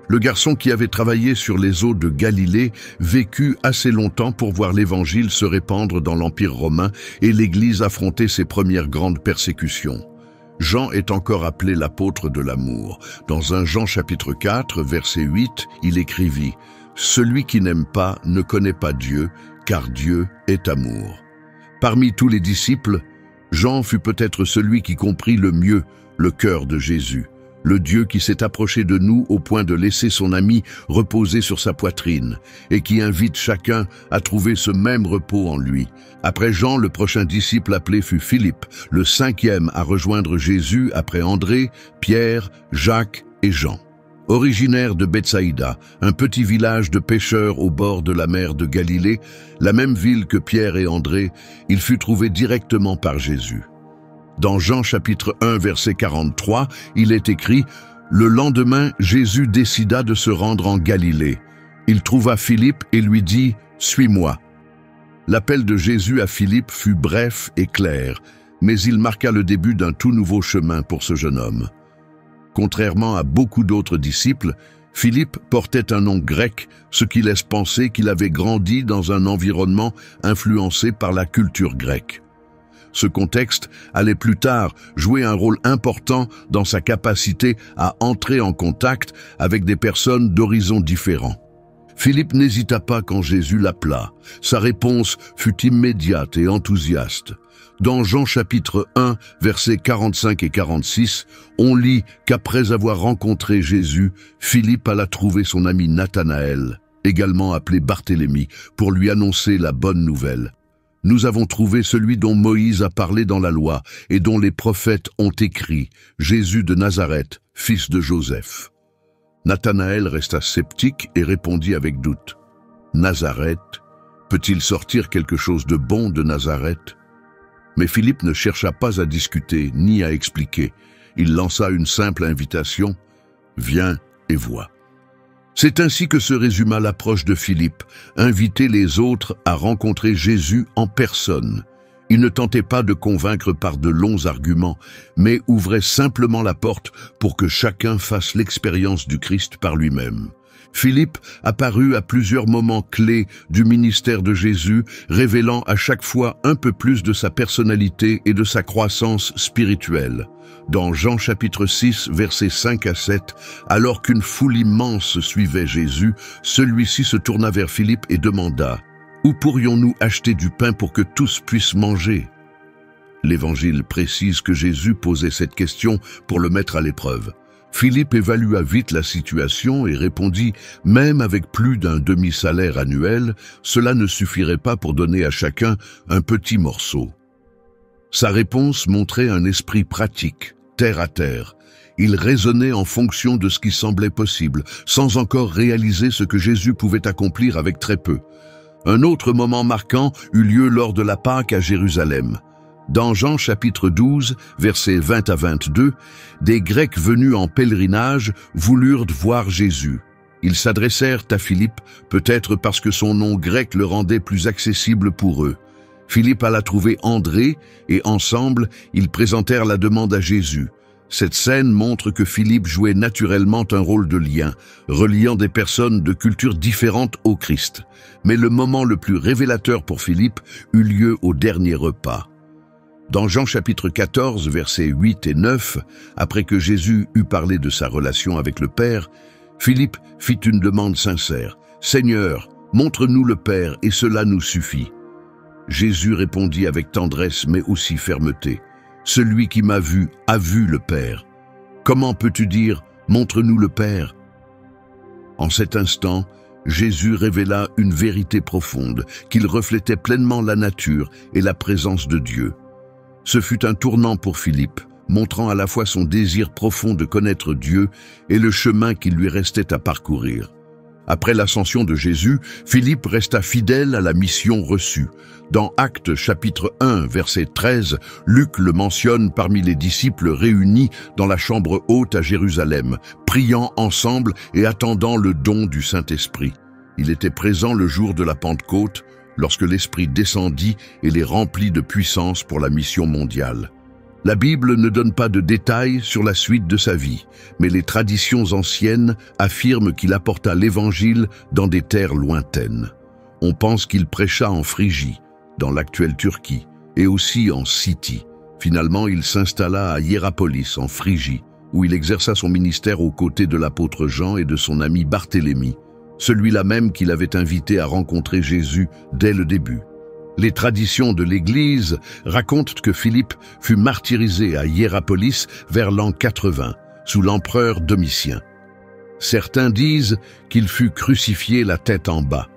Le garçon qui avait travaillé sur les eaux de Galilée vécut assez longtemps pour voir l'Évangile se répandre dans l'Empire romain et l'Église affronter ses premières grandes persécutions. Jean est encore appelé l'apôtre de l'amour. Dans 1 Jean chapitre 4, verset 8, il écrivit « Celui qui n'aime pas ne connaît pas Dieu, car Dieu est amour. » Parmi tous les disciples, Jean fut peut-être celui qui comprit le mieux le cœur de Jésus. Le Dieu qui s'est approché de nous au point de laisser son ami reposer sur sa poitrine et qui invite chacun à trouver ce même repos en lui. Après Jean, le prochain disciple appelé fut Philippe, le 5e à rejoindre Jésus après André, Pierre, Jacques et Jean. Originaire de Bethsaïda, un petit village de pêcheurs au bord de la mer de Galilée, la même ville que Pierre et André, il fut trouvé directement par Jésus. Dans Jean chapitre 1 verset 43, il est écrit « Le lendemain, Jésus décida de se rendre en Galilée. Il trouva Philippe et lui dit « Suis-moi ». L'appel de Jésus à Philippe fut bref et clair, mais il marqua le début d'un tout nouveau chemin pour ce jeune homme. Contrairement à beaucoup d'autres disciples, Philippe portait un nom grec, ce qui laisse penser qu'il avait grandi dans un environnement influencé par la culture grecque. Ce contexte allait plus tard jouer un rôle important dans sa capacité à entrer en contact avec des personnes d'horizons différents. Philippe n'hésita pas quand Jésus l'appela. Sa réponse fut immédiate et enthousiaste. Dans Jean chapitre 1, versets 45 et 46, on lit qu'après avoir rencontré Jésus, Philippe alla trouver son ami Nathanaël, également appelé Barthélemy, pour lui annoncer la bonne nouvelle. Nous avons trouvé celui dont Moïse a parlé dans la loi et dont les prophètes ont écrit, Jésus de Nazareth, fils de Joseph. Nathanaël resta sceptique et répondit avec doute. Nazareth, peut-il sortir quelque chose de bon de Nazareth? Mais Philippe ne chercha pas à discuter ni à expliquer. Il lança une simple invitation, « Viens et vois ». C'est ainsi que se résuma l'approche de Philippe, inviter les autres à rencontrer Jésus en personne. Il ne tentait pas de convaincre par de longs arguments, mais ouvrait simplement la porte pour que chacun fasse l'expérience du Christ par lui-même. Philippe apparut à plusieurs moments clés du ministère de Jésus, révélant à chaque fois un peu plus de sa personnalité et de sa croissance spirituelle. Dans Jean chapitre 6, versets 5 à 7, alors qu'une foule immense suivait Jésus, celui-ci se tourna vers Philippe et demanda « Où pourrions-nous acheter du pain pour que tous puissent manger ?» L'Évangile précise que Jésus posait cette question pour le mettre à l'épreuve. Philippe évalua vite la situation et répondit « Même avec plus d'un demi-salaire annuel, cela ne suffirait pas pour donner à chacun un petit morceau. » Sa réponse montrait un esprit pratique, terre à terre. Il raisonnait en fonction de ce qui semblait possible, sans encore réaliser ce que Jésus pouvait accomplir avec très peu. Un autre moment marquant eut lieu lors de la Pâque à Jérusalem. Dans Jean chapitre 12, versets 20 à 22, des Grecs venus en pèlerinage voulurent voir Jésus. Ils s'adressèrent à Philippe, peut-être parce que son nom grec le rendait plus accessible pour eux. Philippe alla trouver André et ensemble, ils présentèrent la demande à Jésus. Cette scène montre que Philippe jouait naturellement un rôle de lien, reliant des personnes de cultures différentes au Christ. Mais le moment le plus révélateur pour Philippe eut lieu au dernier repas. Dans Jean chapitre 14, versets 8 et 9, après que Jésus eut parlé de sa relation avec le Père, Philippe fit une demande sincère. « Seigneur, montre-nous le Père et cela nous suffit. » Jésus répondit avec tendresse mais aussi fermeté. « Celui qui m'a vu a vu le Père. Comment peux-tu dire « Montre-nous le Père » ?» En cet instant, Jésus révéla une vérité profonde, qu'il reflétait pleinement la nature et la présence de Dieu. Ce fut un tournant pour Philippe, montrant à la fois son désir profond de connaître Dieu et le chemin qu'il lui restait à parcourir. Après l'ascension de Jésus, Philippe resta fidèle à la mission reçue. Dans Actes chapitre 1, verset 13, Luc le mentionne parmi les disciples réunis dans la chambre haute à Jérusalem, priant ensemble et attendant le don du Saint-Esprit. Il était présent le jour de la Pentecôte, lorsque l'Esprit descendit et les remplit de puissance pour la mission mondiale. La Bible ne donne pas de détails sur la suite de sa vie, mais les traditions anciennes affirment qu'il apporta l'Évangile dans des terres lointaines. On pense qu'il prêcha en Phrygie, dans l'actuelle Turquie, et aussi en Scythie. Finalement, il s'installa à Hiérapolis, en Phrygie, où il exerça son ministère aux côtés de l'apôtre Jean et de son ami Barthélemy, celui-là même qu'il avait invité à rencontrer Jésus dès le début. Les traditions de l'Église racontent que Philippe fut martyrisé à Hiérapolis vers l'an 80, sous l'empereur Domitien. Certains disent qu'il fut crucifié la tête en bas,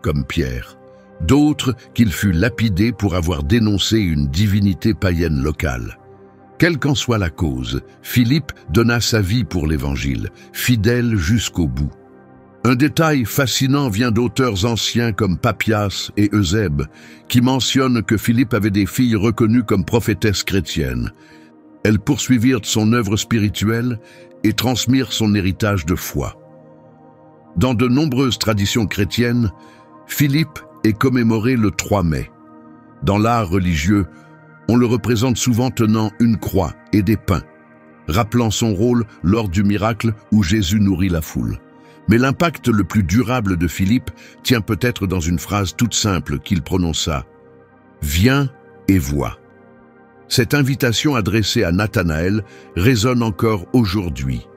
comme Pierre. D'autres qu'il fut lapidé pour avoir dénoncé une divinité païenne locale. Quelle qu'en soit la cause, Philippe donna sa vie pour l'Évangile, fidèle jusqu'au bout. Un détail fascinant vient d'auteurs anciens comme Papias et Eusèbe, qui mentionnent que Philippe avait des filles reconnues comme prophétesses chrétiennes. Elles poursuivirent son œuvre spirituelle et transmirent son héritage de foi. Dans de nombreuses traditions chrétiennes, Philippe est commémoré le 3 mai. Dans l'art religieux, on le représente souvent tenant une croix et des pains, rappelant son rôle lors du miracle où Jésus nourrit la foule. Mais l'impact le plus durable de Philippe tient peut-être dans une phrase toute simple qu'il prononça « Viens et vois ». Cette invitation adressée à Nathanaël résonne encore aujourd'hui.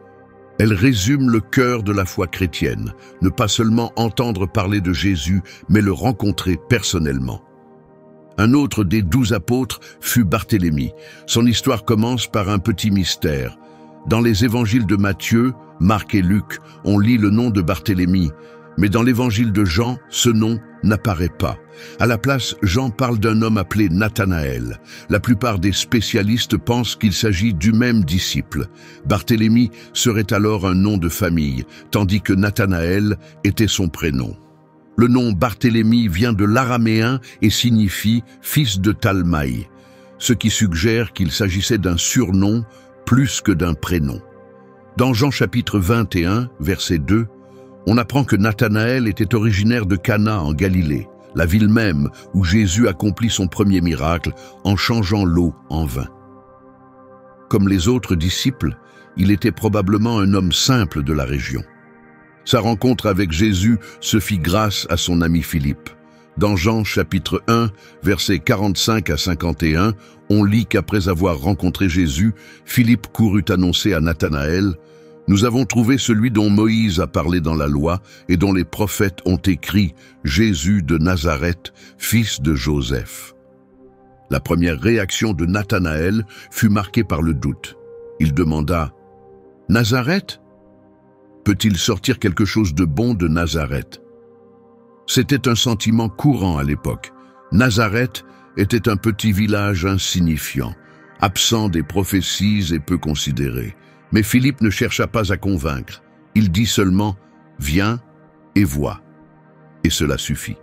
Elle résume le cœur de la foi chrétienne, ne pas seulement entendre parler de Jésus, mais le rencontrer personnellement. Un autre des 12 apôtres fut Barthélemy. Son histoire commence par un petit mystère. Dans les évangiles de Matthieu, Marc et Luc, on lit le nom de Barthélemy, mais dans l'évangile de Jean, ce nom n'apparaît pas. À la place, Jean parle d'un homme appelé Nathanaël. La plupart des spécialistes pensent qu'il s'agit du même disciple. Barthélemy serait alors un nom de famille, tandis que Nathanaël était son prénom. Le nom Barthélemy vient de l'araméen et signifie « fils de Talmaï », ce qui suggère qu'il s'agissait d'un surnom plus que d'un prénom. Dans Jean chapitre 21, verset 2, on apprend que Nathanaël était originaire de Cana en Galilée, la ville même où Jésus accomplit son premier miracle en changeant l'eau en vin. Comme les autres disciples, il était probablement un homme simple de la région. Sa rencontre avec Jésus se fit grâce à son ami Philippe. Dans Jean chapitre 1, versets 45 à 51, on lit qu'après avoir rencontré Jésus, Philippe courut annoncer à Nathanaël « Nous avons trouvé celui dont Moïse a parlé dans la loi et dont les prophètes ont écrit, Jésus de Nazareth, fils de Joseph. » La première réaction de Nathanaël fut marquée par le doute. Il demanda « Nazareth ? Peut-il sortir quelque chose de bon de Nazareth ?» C'était un sentiment courant à l'époque. Nazareth était un petit village insignifiant, absent des prophéties et peu considéré. Mais Philippe ne chercha pas à convaincre. Il dit seulement « Viens et vois ». Et cela suffit.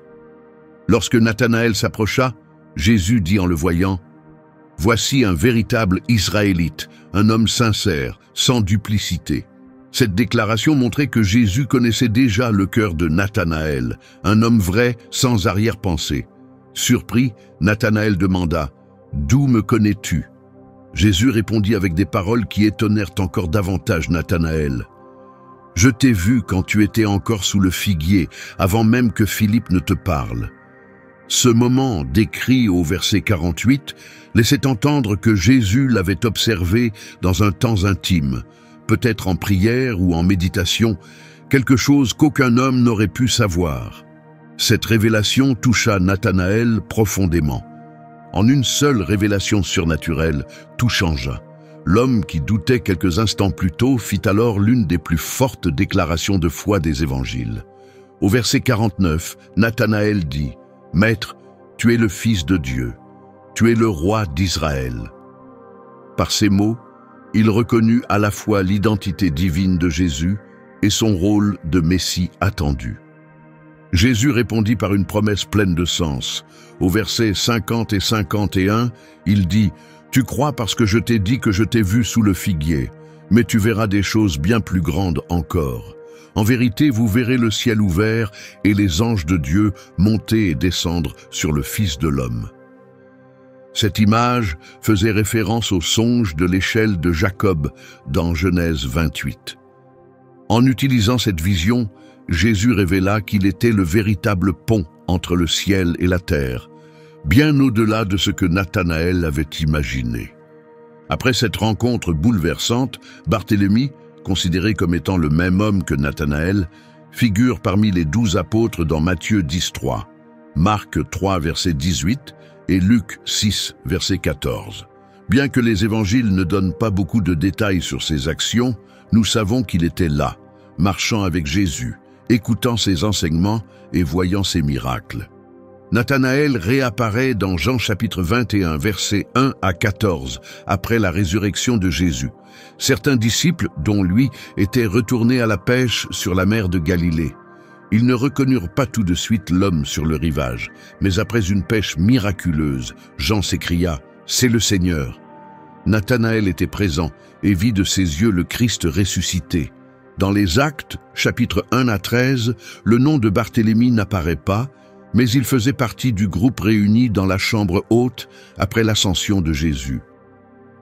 Lorsque Nathanaël s'approcha, Jésus dit en le voyant « Voici un véritable Israélite, un homme sincère, sans duplicité ». Cette déclaration montrait que Jésus connaissait déjà le cœur de Nathanaël, un homme vrai sans arrière-pensée. Surpris, Nathanaël demanda « D'où me connais-tu » Jésus répondit avec des paroles qui étonnèrent encore davantage Nathanaël. « Je t'ai vu quand tu étais encore sous le figuier, avant même que Philippe ne te parle. » Ce moment, décrit au verset 48, laissait entendre que Jésus l'avait observé dans un temps intime, peut-être en prière ou en méditation, quelque chose qu'aucun homme n'aurait pu savoir. Cette révélation toucha Nathanaël profondément. En une seule révélation surnaturelle, tout changea. L'homme qui doutait quelques instants plus tôt fit alors l'une des plus fortes déclarations de foi des évangiles. Au verset 49, Nathanaël dit « Maître, tu es le Fils de Dieu, tu es le roi d'Israël. » Par ces mots, il reconnut à la fois l'identité divine de Jésus et son rôle de Messie attendu. Jésus répondit par une promesse pleine de sens. Au verset 50 et 51, il dit « Tu crois parce que je t'ai dit que je t'ai vu sous le figuier, mais tu verras des choses bien plus grandes encore. En vérité, vous verrez le ciel ouvert et les anges de Dieu monter et descendre sur le Fils de l'homme. » Cette image faisait référence au songe de l'échelle de Jacob dans Genèse 28. En utilisant cette vision, Jésus révéla qu'il était le véritable pont entre le ciel et la terre, bien au-delà de ce que Nathanaël avait imaginé. Après cette rencontre bouleversante, Barthélemy, considéré comme étant le même homme que Nathanaël, figure parmi les 12 apôtres dans Matthieu 10:3, Marc 3, verset 18 et Luc 6, verset 14. Bien que les évangiles ne donnent pas beaucoup de détails sur ses actions, nous savons qu'il était là, marchant avec Jésus, écoutant ses enseignements et voyant ses miracles. Nathanaël réapparaît dans Jean chapitre 21, versets 1 à 14, après la résurrection de Jésus. Certains disciples, dont lui, étaient retournés à la pêche sur la mer de Galilée. Ils ne reconnurent pas tout de suite l'homme sur le rivage, mais après une pêche miraculeuse, Jean s'écria « C'est le Seigneur !» Nathanaël était présent et vit de ses yeux le Christ ressuscité. Dans les Actes, chapitres 1 à 13, le nom de Barthélemy n'apparaît pas, mais il faisait partie du groupe réuni dans la chambre haute après l'ascension de Jésus.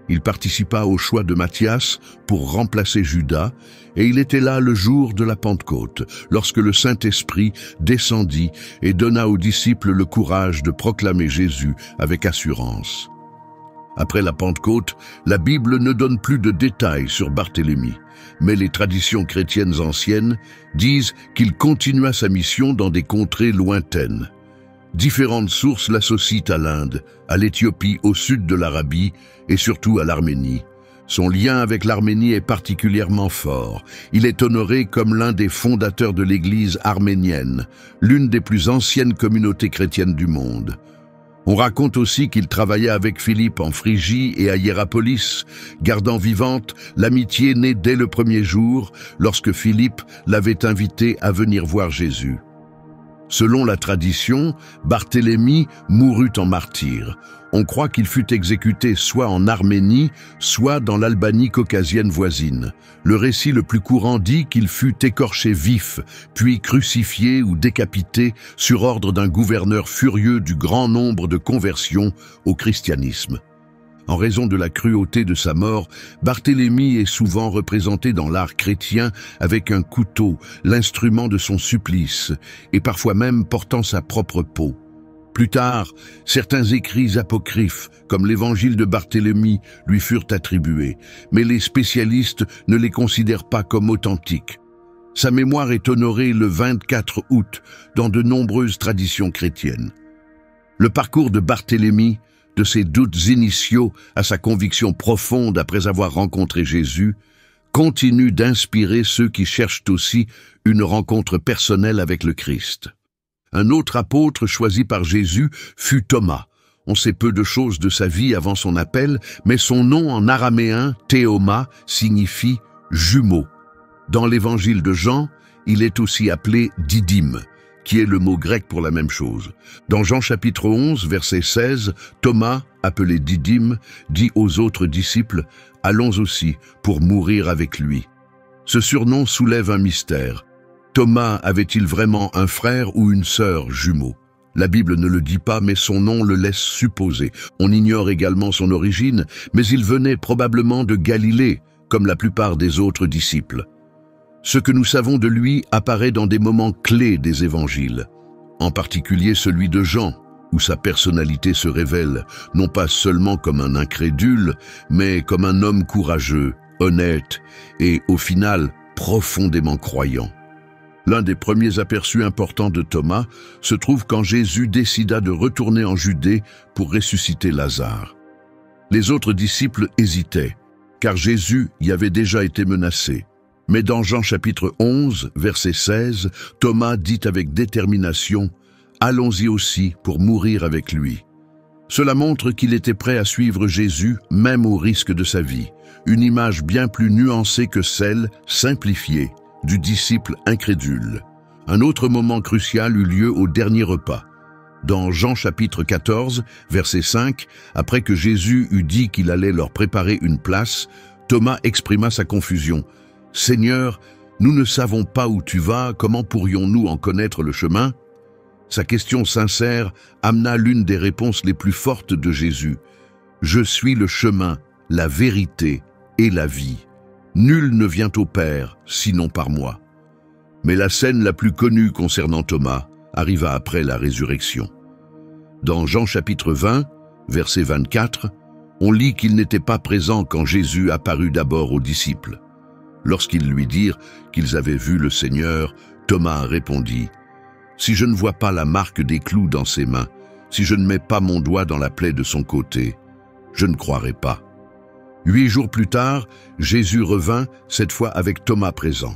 Il participa au choix de Matthias pour remplacer Judas, et il était là le jour de la Pentecôte, lorsque le Saint-Esprit descendit et donna aux disciples le courage de proclamer Jésus avec assurance. Après la Pentecôte, la Bible ne donne plus de détails sur Barthélemy, mais les traditions chrétiennes anciennes disent qu'il continua sa mission dans des contrées lointaines. Différentes sources l'associent à l'Inde, à l'Éthiopie au sud de l'Arabie et surtout à l'Arménie. Son lien avec l'Arménie est particulièrement fort. Il est honoré comme l'un des fondateurs de l'Église arménienne, l'une des plus anciennes communautés chrétiennes du monde. On raconte aussi qu'il travailla avec Philippe en Phrygie et à Hiérapolis, gardant vivante l'amitié née dès le premier jour, lorsque Philippe l'avait invité à venir voir Jésus. Selon la tradition, Barthélemy mourut en martyr. On croit qu'il fut exécuté soit en Arménie, soit dans l'Albanie caucasienne voisine. Le récit le plus courant dit qu'il fut écorché vif, puis crucifié ou décapité sur ordre d'un gouverneur furieux du grand nombre de conversions au christianisme. En raison de la cruauté de sa mort, Barthélemy est souvent représenté dans l'art chrétien avec un couteau, l'instrument de son supplice, et parfois même portant sa propre peau. Plus tard, certains écrits apocryphes, comme l'évangile de Barthélemy, lui furent attribués, mais les spécialistes ne les considèrent pas comme authentiques. Sa mémoire est honorée le 24 août dans de nombreuses traditions chrétiennes. Le parcours de Barthélemy, de ses doutes initiaux à sa conviction profonde après avoir rencontré Jésus, continue d'inspirer ceux qui cherchent aussi une rencontre personnelle avec le Christ. Un autre apôtre choisi par Jésus fut Thomas. On sait peu de choses de sa vie avant son appel, mais son nom en araméen, Théoma, signifie « jumeau ». Dans l'évangile de Jean, il est aussi appelé Didyme, qui est le mot grec pour la même chose. Dans Jean chapitre 11, verset 16, Thomas, appelé Didyme, dit aux autres disciples « Allons aussi pour mourir avec lui ». Ce surnom soulève un mystère. Thomas avait-il vraiment un frère ou une sœur jumeau? La Bible ne le dit pas, mais son nom le laisse supposer. On ignore également son origine, mais il venait probablement de Galilée, comme la plupart des autres disciples. Ce que nous savons de lui apparaît dans des moments clés des évangiles, en particulier celui de Jean, où sa personnalité se révèle, non pas seulement comme un incrédule, mais comme un homme courageux, honnête et, au final, profondément croyant. L'un des premiers aperçus importants de Thomas se trouve quand Jésus décida de retourner en Judée pour ressusciter Lazare. Les autres disciples hésitaient, car Jésus y avait déjà été menacé. Mais dans Jean chapitre 11, verset 16, Thomas dit avec détermination « Allons-y aussi pour mourir avec lui ». Cela montre qu'il était prêt à suivre Jésus, même au risque de sa vie. Une image bien plus nuancée que celle, simplifiée, du disciple incrédule. Un autre moment crucial eut lieu au dernier repas. Dans Jean chapitre 14, verset 5, après que Jésus eut dit qu'il allait leur préparer une place, Thomas exprima sa confusion. « Seigneur, nous ne savons pas où tu vas, comment pourrions-nous en connaître le chemin ?» Sa question sincère amena l'une des réponses les plus fortes de Jésus. « Je suis le chemin, la vérité et la vie. Nul ne vient au Père, sinon par moi. » Mais la scène la plus connue concernant Thomas arriva après la résurrection. Dans Jean chapitre 20, verset 24, on lit qu'il n'était pas présent quand Jésus apparut d'abord aux disciples. Lorsqu'ils lui dirent qu'ils avaient vu le Seigneur, Thomas répondit « Si je ne vois pas la marque des clous dans ses mains, si je ne mets pas mon doigt dans la plaie de son côté, je ne croirai pas. » 8 jours plus tard, Jésus revint, cette fois avec Thomas présent.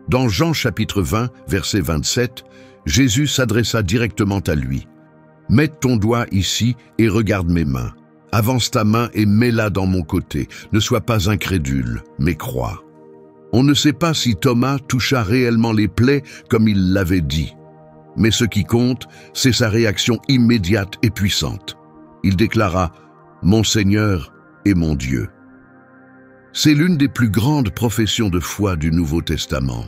Dans Jean chapitre 20, verset 27, Jésus s'adressa directement à lui. « Mets ton doigt ici et regarde mes mains. Avance ta main et mets-la dans mon côté. Ne sois pas incrédule, mais crois. » On ne sait pas si Thomas toucha réellement les plaies comme il l'avait dit. Mais ce qui compte, c'est sa réaction immédiate et puissante. Il déclara « Mon Seigneur et mon Dieu ». C'est l'une des plus grandes professions de foi du Nouveau Testament.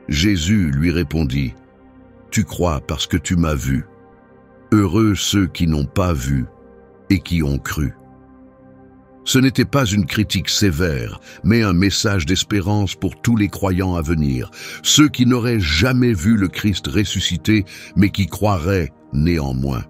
Jésus lui répondit « Tu crois parce que tu m'as vu. Heureux ceux qui n'ont pas vu et qui ont cru. » Ce n'était pas une critique sévère, mais un message d'espérance pour tous les croyants à venir, ceux qui n'auraient jamais vu le Christ ressuscité, mais qui croiraient néanmoins.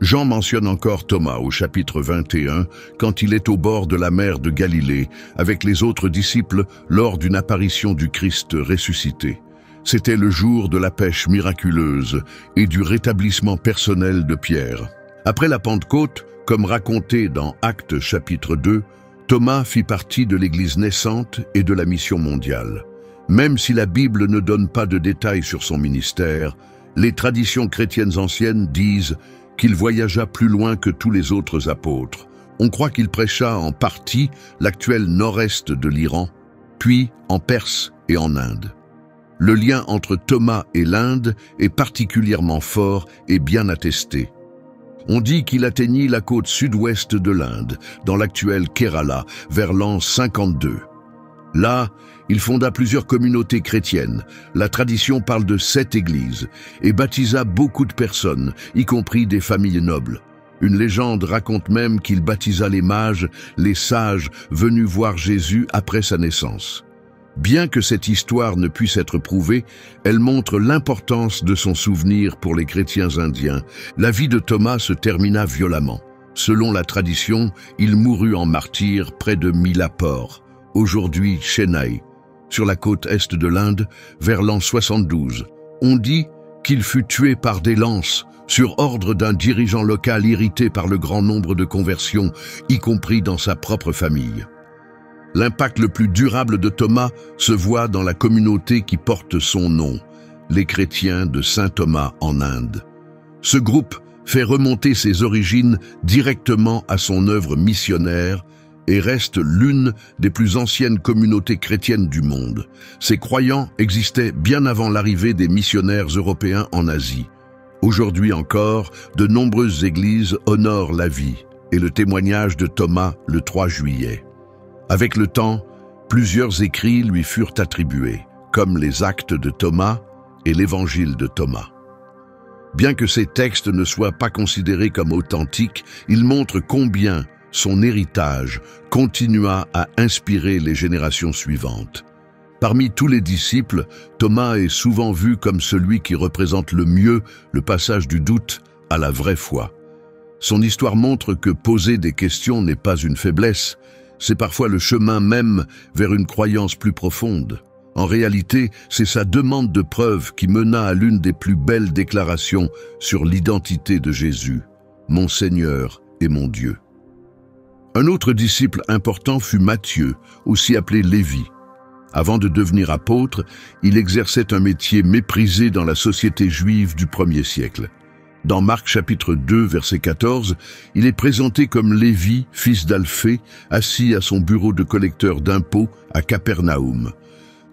Jean mentionne encore Thomas au chapitre 21, quand il est au bord de la mer de Galilée, avec les autres disciples lors d'une apparition du Christ ressuscité. C'était le jour de la pêche miraculeuse et du rétablissement personnel de Pierre. Après la Pentecôte, comme raconté dans Actes chapitre 2, Thomas fit partie de l'Église naissante et de la mission mondiale. Même si la Bible ne donne pas de détails sur son ministère, les traditions chrétiennes anciennes disent qu'il voyagea plus loin que tous les autres apôtres. On croit qu'il prêcha en partie l'actuel nord-est de l'Iran, puis en Perse et en Inde. Le lien entre Thomas et l'Inde est particulièrement fort et bien attesté. On dit qu'il atteignit la côte sud-ouest de l'Inde, dans l'actuel Kerala, vers l'an 52. Là, il fonda plusieurs communautés chrétiennes. La tradition parle de 7 églises et baptisa beaucoup de personnes, y compris des familles nobles. Une légende raconte même qu'il baptisa les mages, les sages venus voir Jésus après sa naissance. Bien que cette histoire ne puisse être prouvée, elle montre l'importance de son souvenir pour les chrétiens indiens. La vie de Thomas se termina violemment. Selon la tradition, il mourut en martyr près de Milapore, aujourd'hui Chennai, sur la côte est de l'Inde, vers l'an 72. On dit qu'il fut tué par des lances, sur ordre d'un dirigeant local irrité par le grand nombre de conversions, y compris dans sa propre famille. L'impact le plus durable de Thomas se voit dans la communauté qui porte son nom, les chrétiens de Saint Thomas en Inde. Ce groupe fait remonter ses origines directement à son œuvre missionnaire et reste l'une des plus anciennes communautés chrétiennes du monde. Ces croyants existaient bien avant l'arrivée des missionnaires européens en Asie. Aujourd'hui encore, de nombreuses églises honorent la vie et le témoignage de Thomas le 3 juillet. Avec le temps, plusieurs écrits lui furent attribués, comme les Actes de Thomas et l'Évangile de Thomas. Bien que ces textes ne soient pas considérés comme authentiques, ils montrent combien son héritage continua à inspirer les générations suivantes. Parmi tous les disciples, Thomas est souvent vu comme celui qui représente le mieux le passage du doute à la vraie foi. Son histoire montre que poser des questions n'est pas une faiblesse, c'est parfois le chemin même vers une croyance plus profonde. En réalité, c'est sa demande de preuve qui mena à l'une des plus belles déclarations sur l'identité de Jésus, « Mon Seigneur et mon Dieu ». Un autre disciple important fut Matthieu, aussi appelé Lévi. Avant de devenir apôtre, il exerçait un métier méprisé dans la société juive du 1er siècle. Dans Marc chapitre 2, verset 14, il est présenté comme Lévi, fils d'Alphée, assis à son bureau de collecteur d'impôts à Capernaum.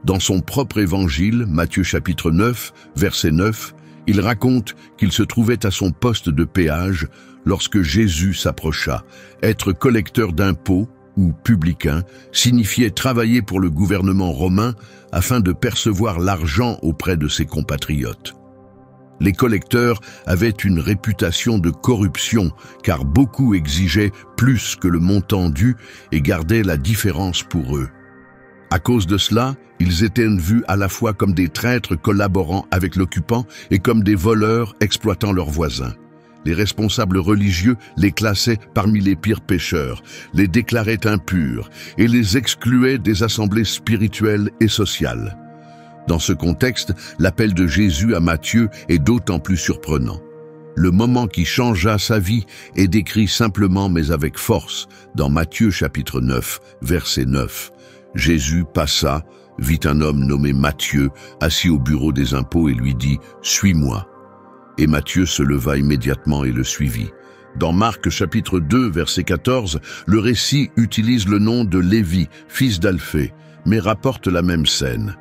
Dans son propre évangile, Matthieu chapitre 9, verset 9, il raconte qu'il se trouvait à son poste de péage lorsque Jésus s'approcha. Être collecteur d'impôts ou publicain signifiait travailler pour le gouvernement romain afin de percevoir l'argent auprès de ses compatriotes. Les collecteurs avaient une réputation de corruption car beaucoup exigeaient plus que le montant dû et gardaient la différence pour eux. À cause de cela, ils étaient vus à la fois comme des traîtres collaborant avec l'occupant et comme des voleurs exploitant leurs voisins. Les responsables religieux les classaient parmi les pires pécheurs, les déclaraient impurs et les excluaient des assemblées spirituelles et sociales. Dans ce contexte, l'appel de Jésus à Matthieu est d'autant plus surprenant. Le moment qui changea sa vie est décrit simplement mais avec force dans Matthieu chapitre 9, verset 9. Jésus passa, vit un homme nommé Matthieu, assis au bureau des impôts et lui dit « Suis-moi ». Et Matthieu se leva immédiatement et le suivit. Dans Marc chapitre 2, verset 14, le récit utilise le nom de Lévi, fils d'Alphée, mais rapporte la même scène.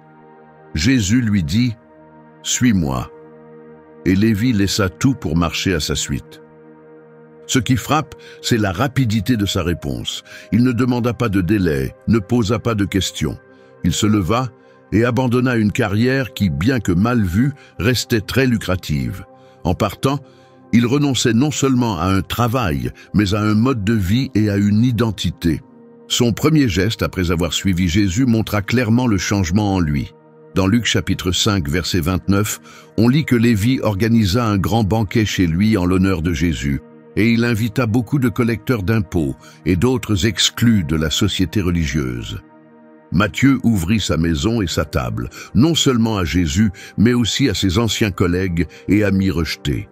Jésus lui dit « Suis-moi ». Et Lévi laissa tout pour marcher à sa suite. Ce qui frappe, c'est la rapidité de sa réponse. Il ne demanda pas de délai, ne posa pas de questions. Il se leva et abandonna une carrière qui, bien que mal vue, restait très lucrative. En partant, il renonçait non seulement à un travail, mais à un mode de vie et à une identité. Son premier geste, après avoir suivi Jésus, montra clairement le changement en lui. Dans Luc chapitre 5, verset 29, on lit que Lévi organisa un grand banquet chez lui en l'honneur de Jésus, et il invita beaucoup de collecteurs d'impôts et d'autres exclus de la société religieuse. Matthieu ouvrit sa maison et sa table, non seulement à Jésus, mais aussi à ses anciens collègues et amis rejetés.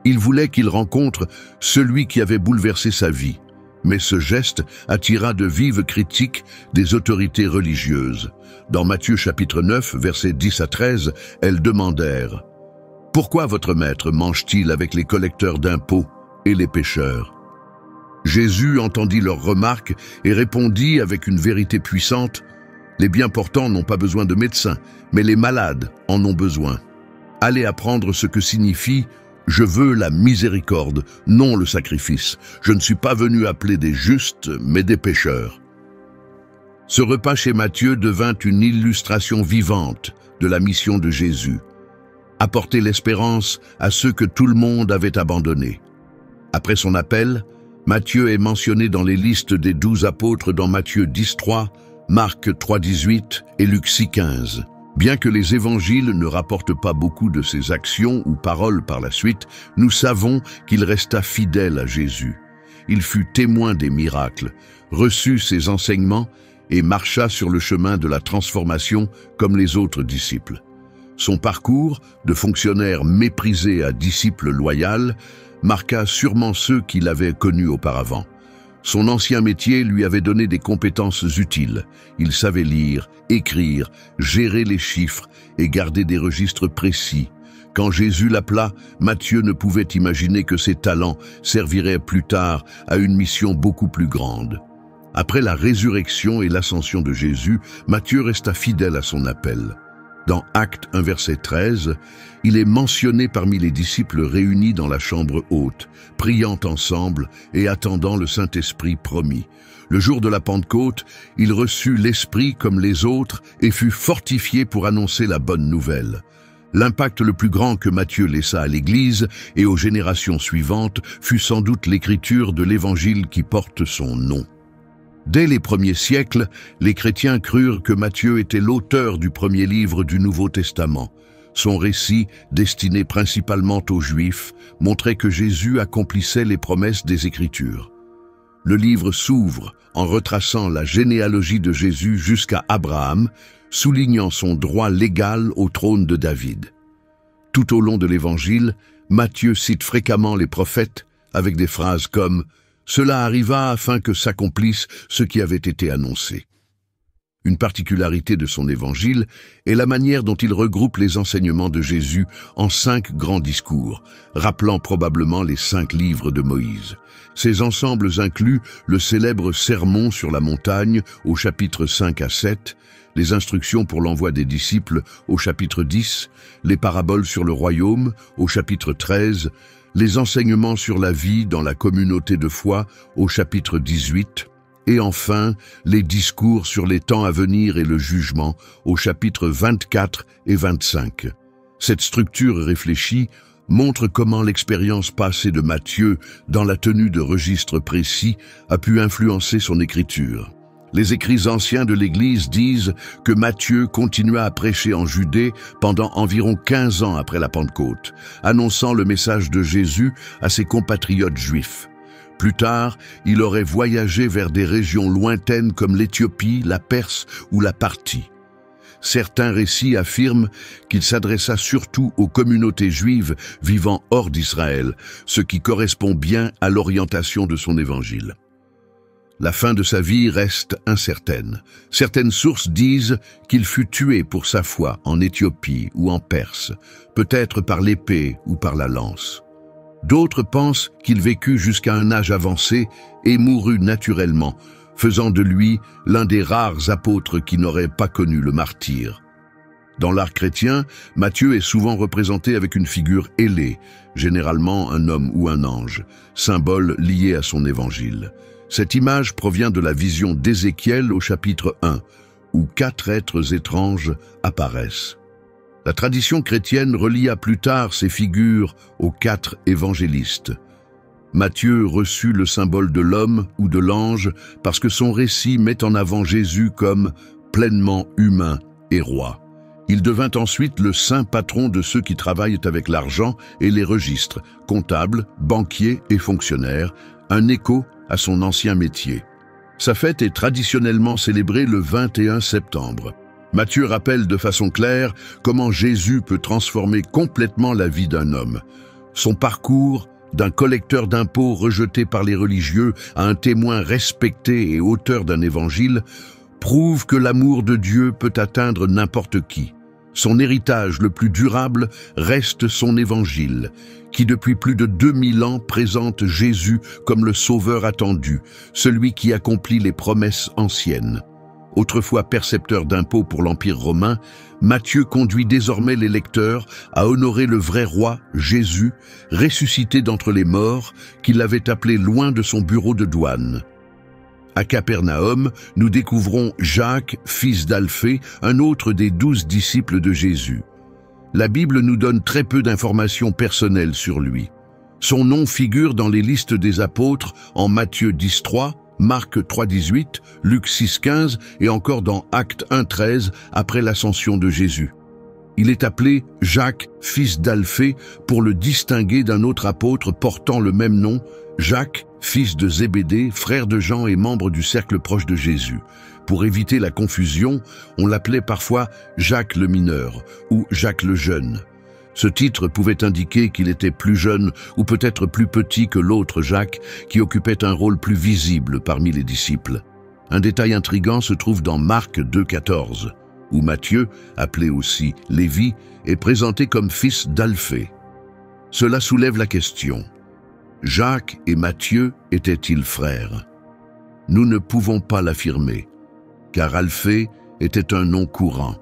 Il voulait qu'il rencontre celui qui avait bouleversé sa vie. Mais ce geste attira de vives critiques des autorités religieuses. Dans Matthieu chapitre 9, versets 10 à 13, elles demandèrent « Pourquoi votre maître mange-t-il avec les collecteurs d'impôts et les pécheurs ?» Jésus entendit leurs remarques et répondit avec une vérité puissante « Les bien portants n'ont pas besoin de médecins, mais les malades en ont besoin. Allez apprendre ce que signifie « Je veux la miséricorde, non le sacrifice. Je ne suis pas venu appeler des justes, mais des pécheurs. » Ce repas chez Matthieu devint une illustration vivante de la mission de Jésus. Apporter l'espérance à ceux que tout le monde avait abandonnés. Après son appel, Matthieu est mentionné dans les listes des 12 apôtres dans Matthieu 10.3, Marc 3.18 et Luc 6.15. Bien que les évangiles ne rapportent pas beaucoup de ses actions ou paroles par la suite, nous savons qu'il resta fidèle à Jésus. Il fut témoin des miracles, reçut ses enseignements et marcha sur le chemin de la transformation comme les autres disciples. Son parcours, de fonctionnaire méprisé à disciple loyal, marqua sûrement ceux qui l'avaient connu auparavant. Son ancien métier lui avait donné des compétences utiles. Il savait lire, écrire, gérer les chiffres et garder des registres précis, Quand Jésus l'appela, Matthieu ne pouvait imaginer que ses talents serviraient plus tard à une mission beaucoup plus grande. Après la résurrection et l'ascension de Jésus, Matthieu resta fidèle à son appel. Dans Actes 1, verset 13, il est mentionné parmi les disciples réunis dans la chambre haute, priant ensemble et attendant le Saint-Esprit promis. Le jour de la Pentecôte, il reçut l'Esprit comme les autres et fut fortifié pour annoncer la bonne nouvelle. L'impact le plus grand que Matthieu laissa à l'Église et aux générations suivantes fut sans doute l'écriture de l'Évangile qui porte son nom. Dès les premiers siècles, les chrétiens crurent que Matthieu était l'auteur du premier livre du Nouveau Testament. Son récit, destiné principalement aux Juifs, montrait que Jésus accomplissait les promesses des Écritures. Le livre s'ouvre en retraçant la généalogie de Jésus jusqu'à Abraham, soulignant son droit légal au trône de David. Tout au long de l'Évangile, Matthieu cite fréquemment les prophètes avec des phrases comme « Cela arriva afin que s'accomplisse ce qui avait été annoncé ». Une particularité de son évangile est la manière dont il regroupe les enseignements de Jésus en 5 grands discours, rappelant probablement les 5 livres de Moïse. Ces ensembles incluent le célèbre Sermon sur la montagne au chapitre 5 à 7, les instructions pour l'envoi des disciples au chapitre 10, les paraboles sur le royaume au chapitre 13, les enseignements sur la vie dans la communauté de foi au chapitre 18, et enfin, les discours sur les temps à venir et le jugement au chapitre 24 et 25. Cette structure réfléchie montre comment l'expérience passée de Matthieu dans la tenue de registres précis a pu influencer son écriture. Les écrits anciens de l'Église disent que Matthieu continua à prêcher en Judée pendant environ 15 ans après la Pentecôte, annonçant le message de Jésus à ses compatriotes juifs. Plus tard, il aurait voyagé vers des régions lointaines comme l'Éthiopie, la Perse ou la Parthie. Certains récits affirment qu'il s'adressa surtout aux communautés juives vivant hors d'Israël, ce qui correspond bien à l'orientation de son évangile. La fin de sa vie reste incertaine. Certaines sources disent qu'il fut tué pour sa foi en Éthiopie ou en Perse, peut-être par l'épée ou par la lance. D'autres pensent qu'il vécut jusqu'à un âge avancé et mourut naturellement, faisant de lui l'un des rares apôtres qui n'auraient pas connu le martyre. Dans l'art chrétien, Matthieu est souvent représenté avec une figure ailée, généralement un homme ou un ange, symbole lié à son évangile. Cette image provient de la vision d'Ézéchiel au chapitre 1, où 4 êtres étranges apparaissent. La tradition chrétienne relia plus tard ces figures aux 4 évangélistes. Matthieu reçut le symbole de l'homme ou de l'ange parce que son récit met en avant Jésus comme pleinement humain et roi. Il devint ensuite le saint patron de ceux qui travaillent avec l'argent et les registres, comptables, banquiers et fonctionnaires, un écho à son ancien métier. Sa fête est traditionnellement célébrée le 21 septembre. Matthieu rappelle de façon claire comment Jésus peut transformer complètement la vie d'un homme. Son parcours, d'un collecteur d'impôts rejeté par les religieux à un témoin respecté et auteur d'un évangile, prouve que l'amour de Dieu peut atteindre n'importe qui. Son héritage le plus durable reste son évangile, qui depuis plus de 2000 ans présente Jésus comme le sauveur attendu, celui qui accomplit les promesses anciennes. Autrefois percepteur d'impôts pour l'Empire romain, Matthieu conduit désormais les lecteurs à honorer le vrai roi, Jésus, ressuscité d'entre les morts, qu'il avait appelé loin de son bureau de douane. À Capernaum, nous découvrons Jacques, fils d'Alphée, un autre des 12 disciples de Jésus. La Bible nous donne très peu d'informations personnelles sur lui. Son nom figure dans les listes des apôtres en Matthieu 10.3, Marc 3.18, Luc 6.15 et encore dans Actes 1.13 après l'ascension de Jésus. Il est appelé Jacques, fils d'Alphée, pour le distinguer d'un autre apôtre portant le même nom, Jacques, fils de Zébédée, frère de Jean et membre du cercle proche de Jésus. Pour éviter la confusion, on l'appelait parfois Jacques le mineur ou Jacques le jeune. Ce titre pouvait indiquer qu'il était plus jeune ou peut-être plus petit que l'autre Jacques, qui occupait un rôle plus visible parmi les disciples. Un détail intrigant se trouve dans Marc 2.14. ou Matthieu, appelé aussi Lévi, est présenté comme fils d'Alphée. Cela soulève la question: Jacques et Matthieu étaient-ils frères? Nous ne pouvons pas l'affirmer, car Alphée était un nom courant.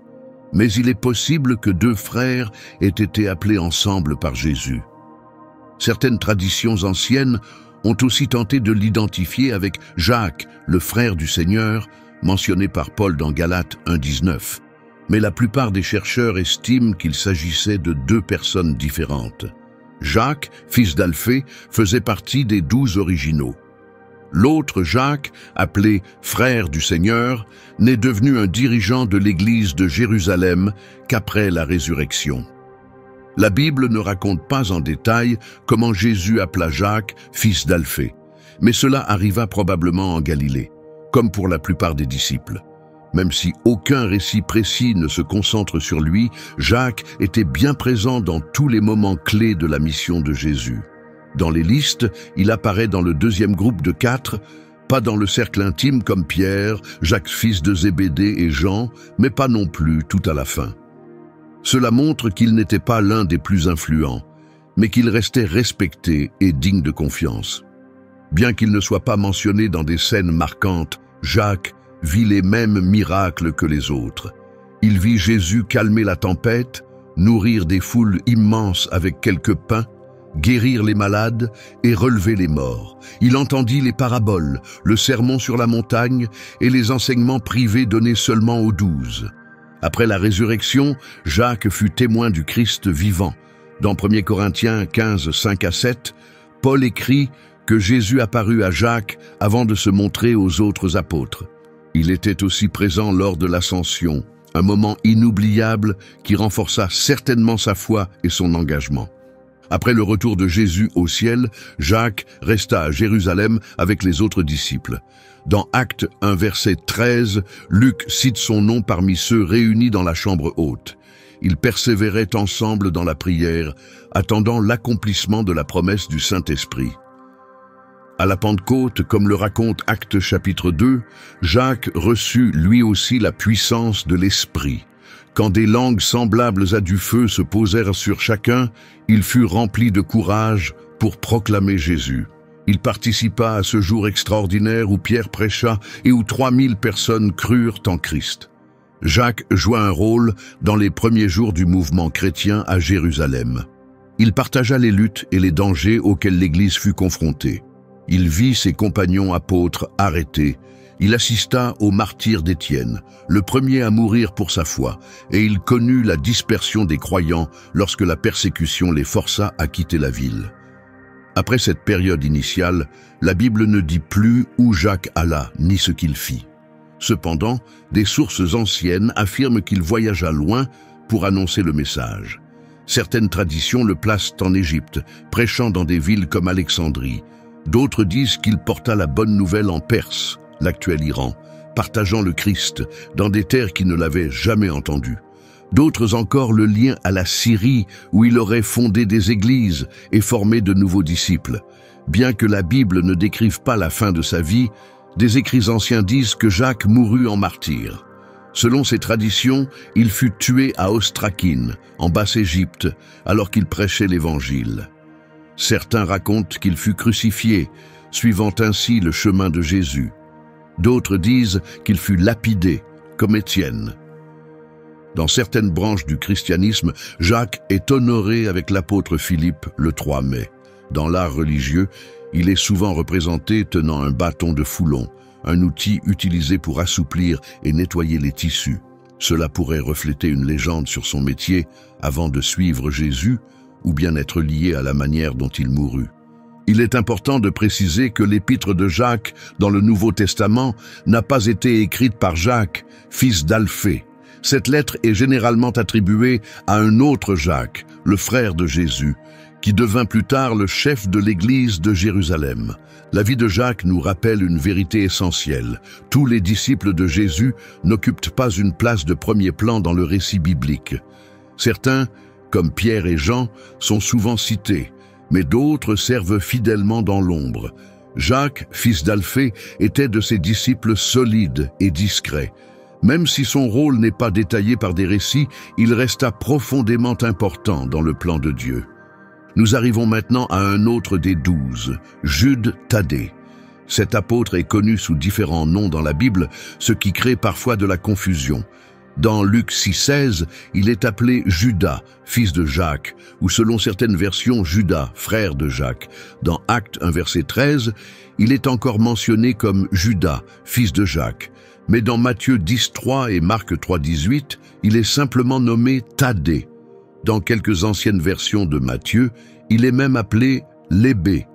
Mais il est possible que deux frères aient été appelés ensemble par Jésus. Certaines traditions anciennes ont aussi tenté de l'identifier avec Jacques, le frère du Seigneur, mentionné par Paul dans Galates 1,19. Mais la plupart des chercheurs estiment qu'il s'agissait de deux personnes différentes. Jacques, fils d'Alphée, faisait partie des 12 originaux. L'autre Jacques, appelé frère du Seigneur, n'est devenu un dirigeant de l'église de Jérusalem qu'après la résurrection. La Bible ne raconte pas en détail comment Jésus appela Jacques fils d'Alphée, mais cela arriva probablement en Galilée, comme pour la plupart des disciples. Même si aucun récit précis ne se concentre sur lui, Jacques était bien présent dans tous les moments clés de la mission de Jésus. Dans les listes, il apparaît dans le deuxième groupe de 4, pas dans le cercle intime comme Pierre, Jacques fils de Zébédée et Jean, mais pas non plus tout à la fin. Cela montre qu'il n'était pas l'un des plus influents, mais qu'il restait respecté et digne de confiance. Bien qu'il ne soit pas mentionné dans des scènes marquantes, Jacques vit les mêmes miracles que les autres. Il vit Jésus calmer la tempête, nourrir des foules immenses avec quelques pains, guérir les malades et relever les morts. Il entendit les paraboles, le sermon sur la montagne et les enseignements privés donnés seulement aux 12. Après la résurrection, Jacques fut témoin du Christ vivant. Dans 1 Corinthiens 15, 5-7, Paul écrit que Jésus apparut à Jacques avant de se montrer aux autres apôtres. Il était aussi présent lors de l'Ascension, un moment inoubliable qui renforça certainement sa foi et son engagement. Après le retour de Jésus au ciel, Jacques resta à Jérusalem avec les autres disciples. Dans Actes 1, verset 13, Luc cite son nom parmi ceux réunis dans la chambre haute. Ils persévéraient ensemble dans la prière, attendant l'accomplissement de la promesse du Saint-Esprit. À la Pentecôte, comme le raconte Actes chapitre 2, Jacques reçut lui aussi la puissance de l'Esprit. Quand des langues semblables à du feu se posèrent sur chacun, il fut rempli de courage pour proclamer Jésus. Il participa à ce jour extraordinaire où Pierre prêcha et où 3000 personnes crurent en Christ. Jacques joua un rôle dans les premiers jours du mouvement chrétien à Jérusalem. Il partagea les luttes et les dangers auxquels l'Église fut confrontée. Il vit ses compagnons apôtres arrêtés. Il assista au martyre d'Étienne, le premier à mourir pour sa foi, et il connut la dispersion des croyants lorsque la persécution les força à quitter la ville. Après cette période initiale, la Bible ne dit plus où Jacques alla, ni ce qu'il fit. Cependant, des sources anciennes affirment qu'il voyagea loin pour annoncer le message. Certaines traditions le placent en Égypte, prêchant dans des villes comme Alexandrie. D'autres disent qu'il porta la bonne nouvelle en Perse, l'actuel Iran, partageant le Christ dans des terres qui ne l'avaient jamais entendu. D'autres encore le lient à la Syrie, où il aurait fondé des églises et formé de nouveaux disciples. Bien que la Bible ne décrive pas la fin de sa vie, des écrits anciens disent que Jacques mourut en martyr. Selon ces traditions, il fut tué à Ostrakine, en Basse-Égypte, alors qu'il prêchait l'Évangile. Certains racontent qu'il fut crucifié, suivant ainsi le chemin de Jésus. D'autres disent qu'il fut lapidé, comme Étienne. Dans certaines branches du christianisme, Jacques est honoré avec l'apôtre Philippe le 3 mai. Dans l'art religieux, il est souvent représenté tenant un bâton de foulon, un outil utilisé pour assouplir et nettoyer les tissus. Cela pourrait refléter une légende sur son métier avant de suivre Jésus, ou bien être lié à la manière dont il mourut. Il est important de préciser que l'épître de Jacques dans le Nouveau Testament n'a pas été écrite par Jacques, fils d'Alphée. Cette lettre est généralement attribuée à un autre Jacques, le frère de Jésus, qui devint plus tard le chef de l'église de Jérusalem. La vie de Jacques nous rappelle une vérité essentielle. Tous les disciples de Jésus n'occupent pas une place de premier plan dans le récit biblique. Certains, comme Pierre et Jean, sont souvent cités, mais d'autres servent fidèlement dans l'ombre. Jacques, fils d'Alphée, était de ces disciples solides et discrets. Même si son rôle n'est pas détaillé par des récits, il resta profondément important dans le plan de Dieu. Nous arrivons maintenant à un autre des 12, Jude Thaddée. Cet apôtre est connu sous différents noms dans la Bible, ce qui crée parfois de la confusion. Dans Luc 6,16, il est appelé Judas, fils de Jacques, ou selon certaines versions, Judas, frère de Jacques. Dans Actes 1, verset 13, il est encore mentionné comme Judas, fils de Jacques. Mais dans Matthieu 10,3 et Marc 3,18, il est simplement nommé Thaddée. Dans quelques anciennes versions de Matthieu, il est même appelé Lébbé.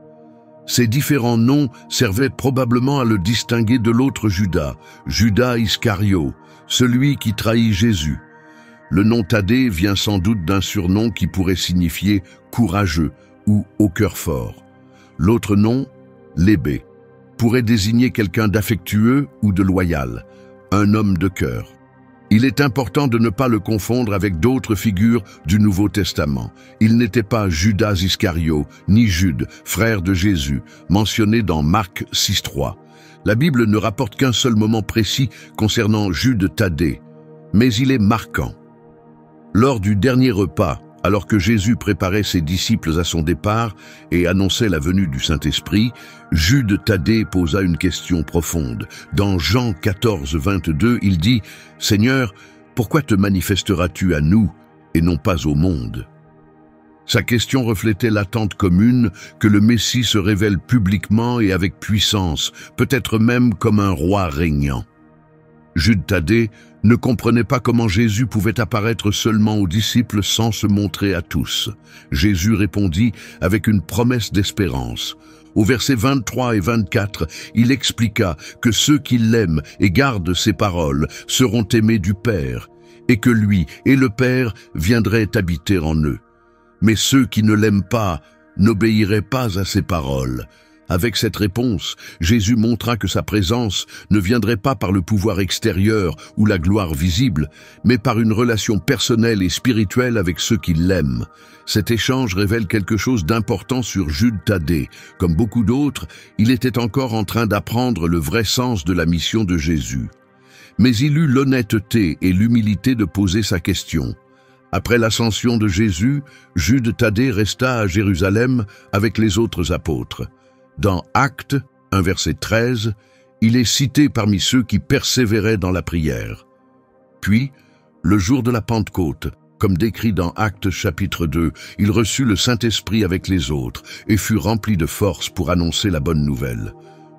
Ces différents noms servaient probablement à le distinguer de l'autre Judas, Judas Iscario, celui qui trahit Jésus. Le nom Thaddée vient sans doute d'un surnom qui pourrait signifier courageux ou au cœur fort. L'autre nom, Lébbé, pourrait désigner quelqu'un d'affectueux ou de loyal, un homme de cœur. Il est important de ne pas le confondre avec d'autres figures du Nouveau Testament. Il n'était pas Judas Iscario, ni Jude, frère de Jésus, mentionné dans Marc 6,3. La Bible ne rapporte qu'un seul moment précis concernant Jude Thaddée, mais il est marquant. Lors du dernier repas, alors que Jésus préparait ses disciples à son départ et annonçait la venue du Saint-Esprit, Jude Thaddée posa une question profonde. Dans Jean 14, 22, il dit « Seigneur, pourquoi te manifesteras-tu à nous et non pas au monde ?» Sa question reflétait l'attente commune que le Messie se révèle publiquement et avec puissance, peut-être même comme un roi régnant. Jude Thaddée ne comprenait pas comment Jésus pouvait apparaître seulement aux disciples sans se montrer à tous. Jésus répondit avec une promesse d'espérance. Au verset 23 et 24, il expliqua que ceux qui l'aiment et gardent ses paroles seront aimés du Père, et que lui et le Père viendraient habiter en eux. Mais ceux qui ne l'aiment pas n'obéiraient pas à ses paroles. Avec cette réponse, Jésus montra que sa présence ne viendrait pas par le pouvoir extérieur ou la gloire visible, mais par une relation personnelle et spirituelle avec ceux qui l'aiment. Cet échange révèle quelque chose d'important sur Jude Thaddée. Comme beaucoup d'autres, il était encore en train d'apprendre le vrai sens de la mission de Jésus. Mais il eut l'honnêteté et l'humilité de poser sa question. Après l'ascension de Jésus, Jude Thaddée resta à Jérusalem avec les autres apôtres. Dans Actes 1, verset 13, il est cité parmi ceux qui persévéraient dans la prière. Puis, le jour de la Pentecôte, comme décrit dans Actes chapitre 2, il reçut le Saint-Esprit avec les autres et fut rempli de force pour annoncer la bonne nouvelle.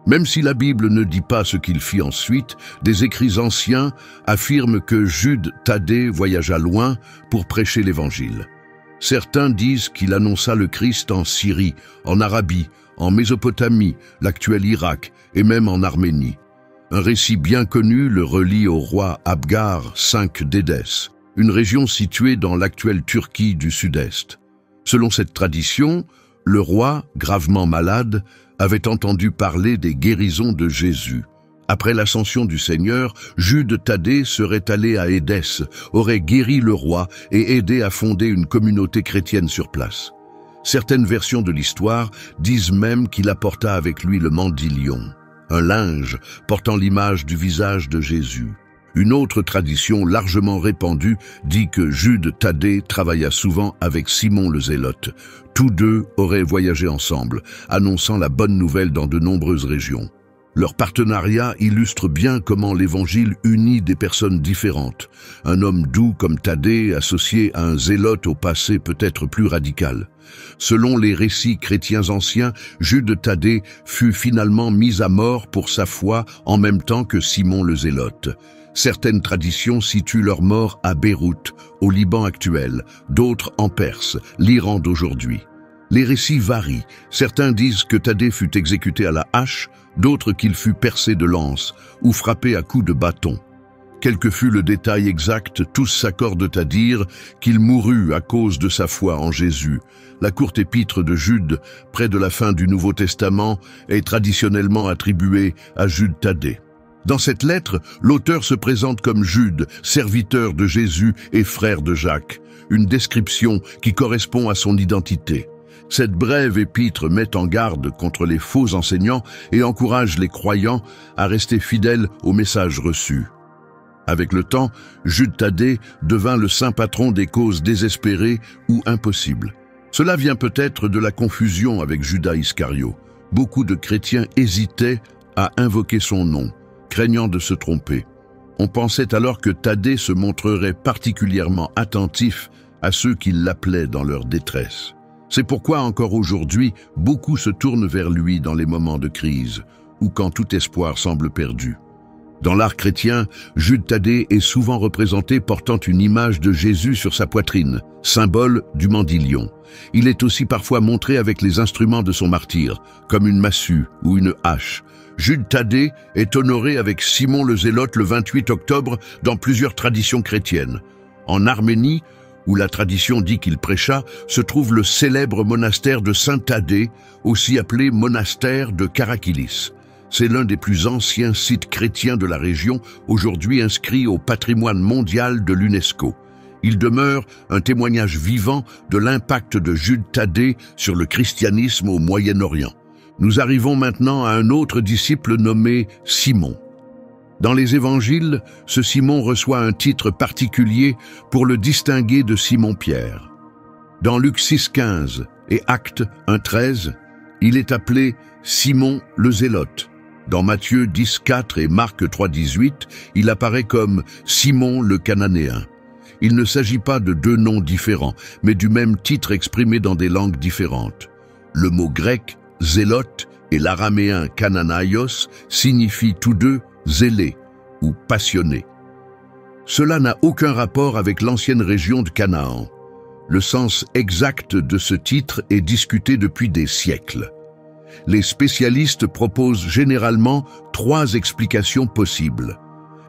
Même si la Bible ne dit pas ce qu'il fit ensuite, des écrits anciens affirment que Jude Thaddée voyagea loin pour prêcher l'Évangile. Certains disent qu'il annonça le Christ en Syrie, en Arabie, en Mésopotamie, l'actuel Irak et même en Arménie. Un récit bien connu le relie au roi Abgar V d'Édesse, une région située dans l'actuelle Turquie du sud-est. Selon cette tradition, le roi, gravement malade, avait entendu parler des guérisons de Jésus. Après l'ascension du Seigneur, Jude Thaddée serait allé à Édesse, aurait guéri le roi et aidé à fonder une communauté chrétienne sur place. Certaines versions de l'histoire disent même qu'il apporta avec lui le mandilion, un linge portant l'image du visage de Jésus. Une autre tradition largement répandue dit que Jude Thaddée travailla souvent avec Simon le Zélote. Tous deux auraient voyagé ensemble, annonçant la bonne nouvelle dans de nombreuses régions. Leur partenariat illustre bien comment l'Évangile unit des personnes différentes. Un homme doux comme Thaddée associé à un zélote au passé peut être plus radical. Selon les récits chrétiens anciens, Jude Thaddée fut finalement mis à mort pour sa foi en même temps que Simon le Zélote. Certaines traditions situent leur mort à Beyrouth, au Liban actuel, d'autres en Perse, l'Iran d'aujourd'hui. Les récits varient. Certains disent que Thaddée fut exécuté à la hache, d'autres qu'il fut percé de lance ou frappé à coups de bâton. Quel que fût le détail exact, tous s'accordent à dire qu'il mourut à cause de sa foi en Jésus. La courte épître de Jude, près de la fin du Nouveau Testament, est traditionnellement attribuée à Jude Thaddée. Dans cette lettre, l'auteur se présente comme Jude, serviteur de Jésus et frère de Jacques, une description qui correspond à son identité. Cette brève épître met en garde contre les faux enseignants et encourage les croyants à rester fidèles au message reçu. Avec le temps, Jude Thaddée devint le saint patron des causes désespérées ou impossibles. Cela vient peut-être de la confusion avec Judas Iscario. Beaucoup de chrétiens hésitaient à invoquer son nom, craignant de se tromper. On pensait alors que Thaddée se montrerait particulièrement attentif à ceux qui l'appelaient dans leur détresse. C'est pourquoi encore aujourd'hui, beaucoup se tournent vers lui dans les moments de crise ou quand tout espoir semble perdu. Dans l'art chrétien, Jude Thaddée est souvent représenté portant une image de Jésus sur sa poitrine, symbole du mandilion. Il est aussi parfois montré avec les instruments de son martyre, comme une massue ou une hache. Jude Thaddée est honoré avec Simon le Zélote le 28 octobre dans plusieurs traditions chrétiennes. En Arménie, où la tradition dit qu'il prêcha, se trouve le célèbre monastère de Saint Thaddée, aussi appelé monastère de Karakilis. C'est l'un des plus anciens sites chrétiens de la région, aujourd'hui inscrit au patrimoine mondial de l'UNESCO. Il demeure un témoignage vivant de l'impact de Jude Thaddée sur le christianisme au Moyen-Orient. Nous arrivons maintenant à un autre disciple nommé Simon. Dans les évangiles, ce Simon reçoit un titre particulier pour le distinguer de Simon-Pierre. Dans Luc 6,15 et Actes 1,13, il est appelé Simon le Zélote. Dans Matthieu 10,4 et Marc 3,18, il apparaît comme Simon le Cananéen. Il ne s'agit pas de deux noms différents, mais du même titre exprimé dans des langues différentes. Le mot grec « zélote » et l'araméen « kananaios » signifient tous deux « zélé » ou « passionné ». Cela n'a aucun rapport avec l'ancienne région de Canaan. Le sens exact de ce titre est discuté depuis des siècles. Les spécialistes proposent généralement 3 explications possibles.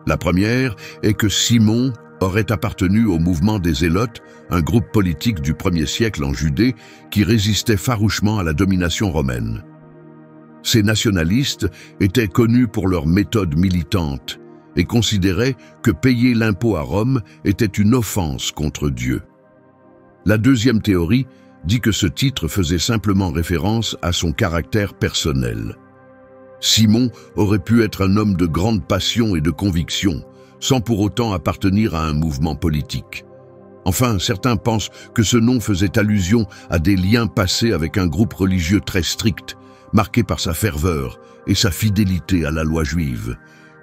La première est que Simon aurait appartenu au mouvement des Zélotes, un groupe politique du 1er siècle en Judée qui résistait farouchement à la domination romaine. Ces nationalistes étaient connus pour leur méthode militante et considéraient que payer l'impôt à Rome était une offense contre Dieu. La deuxième théorie dit que ce titre faisait simplement référence à son caractère personnel. Simon aurait pu être un homme de grande passion et de conviction, sans pour autant appartenir à un mouvement politique. Enfin, certains pensent que ce nom faisait allusion à des liens passés avec un groupe religieux très strict, marqué par sa ferveur et sa fidélité à la loi juive.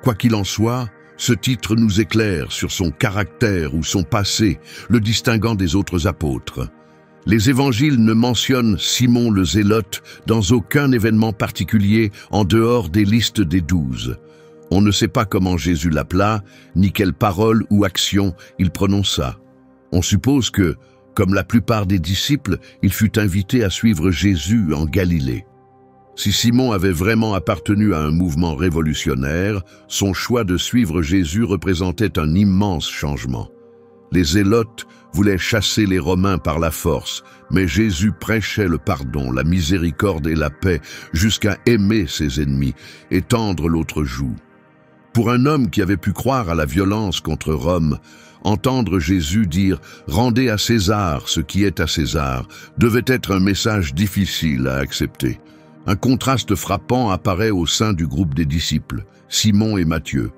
Quoi qu'il en soit, ce titre nous éclaire sur son caractère ou son passé, le distinguant des autres apôtres. Les évangiles ne mentionnent Simon le Zélote dans aucun événement particulier en dehors des listes des 12. On ne sait pas comment Jésus l'appela, ni quelles paroles ou actions il prononça. On suppose que, comme la plupart des disciples, il fut invité à suivre Jésus en Galilée. Si Simon avait vraiment appartenu à un mouvement révolutionnaire, son choix de suivre Jésus représentait un immense changement. Les Zélotes voulaient chasser les Romains par la force, mais Jésus prêchait le pardon, la miséricorde et la paix, jusqu'à aimer ses ennemis et tendre l'autre joue. Pour un homme qui avait pu croire à la violence contre Rome, entendre Jésus dire « Rendez à César ce qui est à César » devait être un message difficile à accepter. Un contraste frappant apparaît au sein du groupe des disciples, Simon et Matthieu.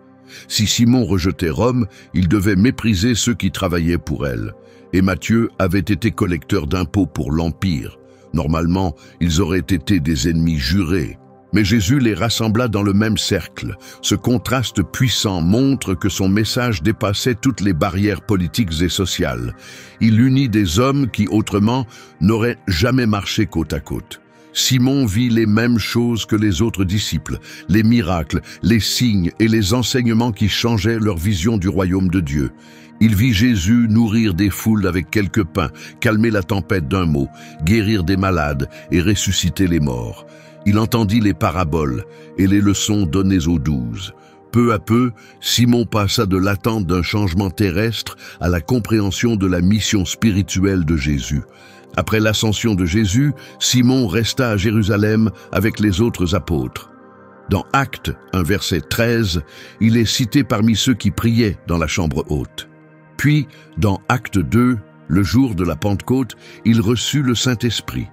Si Simon rejetait Rome, il devait mépriser ceux qui travaillaient pour elle. Et Matthieu avait été collecteur d'impôts pour l'Empire. Normalement, ils auraient été des ennemis jurés. Mais Jésus les rassembla dans le même cercle. Ce contraste puissant montre que son message dépassait toutes les barrières politiques et sociales. Il unit des hommes qui, autrement, n'auraient jamais marché côte à côte. Simon vit les mêmes choses que les autres disciples, les miracles, les signes et les enseignements qui changeaient leur vision du royaume de Dieu. Il vit Jésus nourrir des foules avec quelques pains, calmer la tempête d'un mot, guérir des malades et ressusciter les morts. Il entendit les paraboles et les leçons données aux 12. Peu à peu, Simon passa de l'attente d'un changement terrestre à la compréhension de la mission spirituelle de Jésus. Après l'ascension de Jésus, Simon resta à Jérusalem avec les autres apôtres. Dans Actes 1, verset 13, il est cité parmi ceux qui priaient dans la chambre haute. Puis, dans Actes 2, le jour de la Pentecôte, il reçut le Saint-Esprit.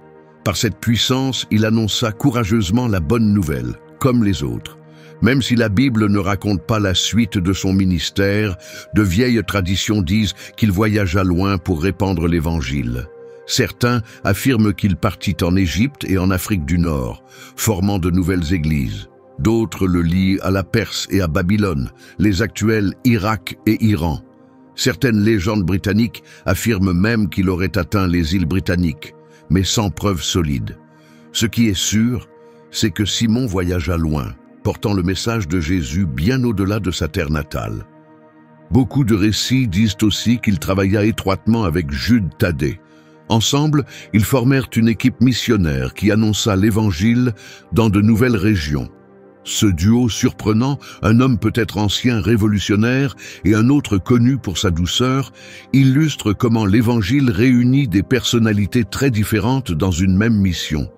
Par cette puissance, il annonça courageusement la bonne nouvelle, comme les autres. Même si la Bible ne raconte pas la suite de son ministère, de vieilles traditions disent qu'il voyagea loin pour répandre l'Évangile. Certains affirment qu'il partit en Égypte et en Afrique du Nord, formant de nouvelles églises. D'autres le lient à la Perse et à Babylone, les actuels Irak et Iran. Certaines légendes britanniques affirment même qu'il aurait atteint les îles britanniques, mais sans preuve solide. Ce qui est sûr, c'est que Simon voyagea loin, portant le message de Jésus bien au-delà de sa terre natale. Beaucoup de récits disent aussi qu'il travailla étroitement avec Jude Thaddée. Ensemble, ils formèrent une équipe missionnaire qui annonça l'Évangile dans de nouvelles régions. Ce duo surprenant, un homme peut-être ancien révolutionnaire et un autre connu pour sa douceur, illustre comment l'Évangile réunit des personnalités très différentes dans une même mission.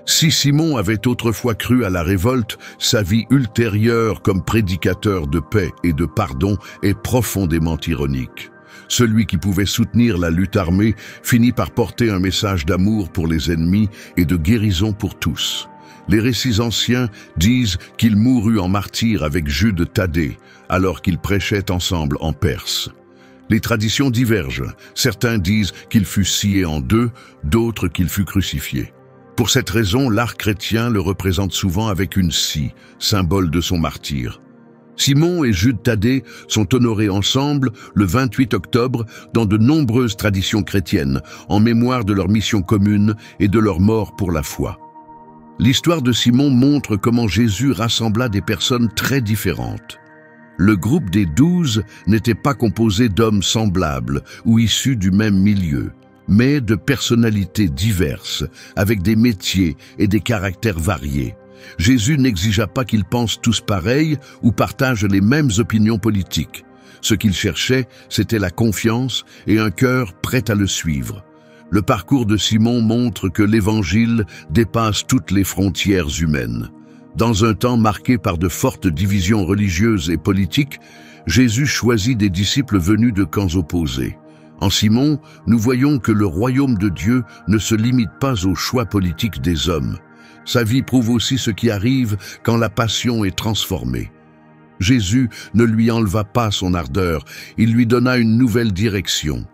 Si Simon avait autrefois cru à la révolte, sa vie ultérieure comme prédicateur de paix et de pardon est profondément ironique. Celui qui pouvait soutenir la lutte armée finit par porter un message d'amour pour les ennemis et de guérison pour tous. Les récits anciens disent qu'il mourut en martyr avec Jude Thaddée, alors qu'ils prêchaient ensemble en Perse. Les traditions divergent. Certains disent qu'il fut scié en deux, d'autres qu'il fut crucifié. Pour cette raison, l'art chrétien le représente souvent avec une scie, symbole de son martyre. Simon et Jude Thaddée sont honorés ensemble le 28 octobre dans de nombreuses traditions chrétiennes, en mémoire de leur mission commune et de leur mort pour la foi. L'histoire de Simon montre comment Jésus rassembla des personnes très différentes. Le groupe des 12 n'était pas composé d'hommes semblables ou issus du même milieu, mais de personnalités diverses, avec des métiers et des caractères variés. Jésus n'exigea pas qu'ils pensent tous pareil ou partagent les mêmes opinions politiques. Ce qu'il cherchait, c'était la confiance et un cœur prêt à le suivre. Le parcours de Simon montre que l'Évangile dépasse toutes les frontières humaines. Dans un temps marqué par de fortes divisions religieuses et politiques, Jésus choisit des disciples venus de camps opposés. En Simon, nous voyons que le royaume de Dieu ne se limite pas aux choix politiques des hommes. Sa vie prouve aussi ce qui arrive quand la passion est transformée. Jésus ne lui enleva pas son ardeur, il lui donna une nouvelle direction.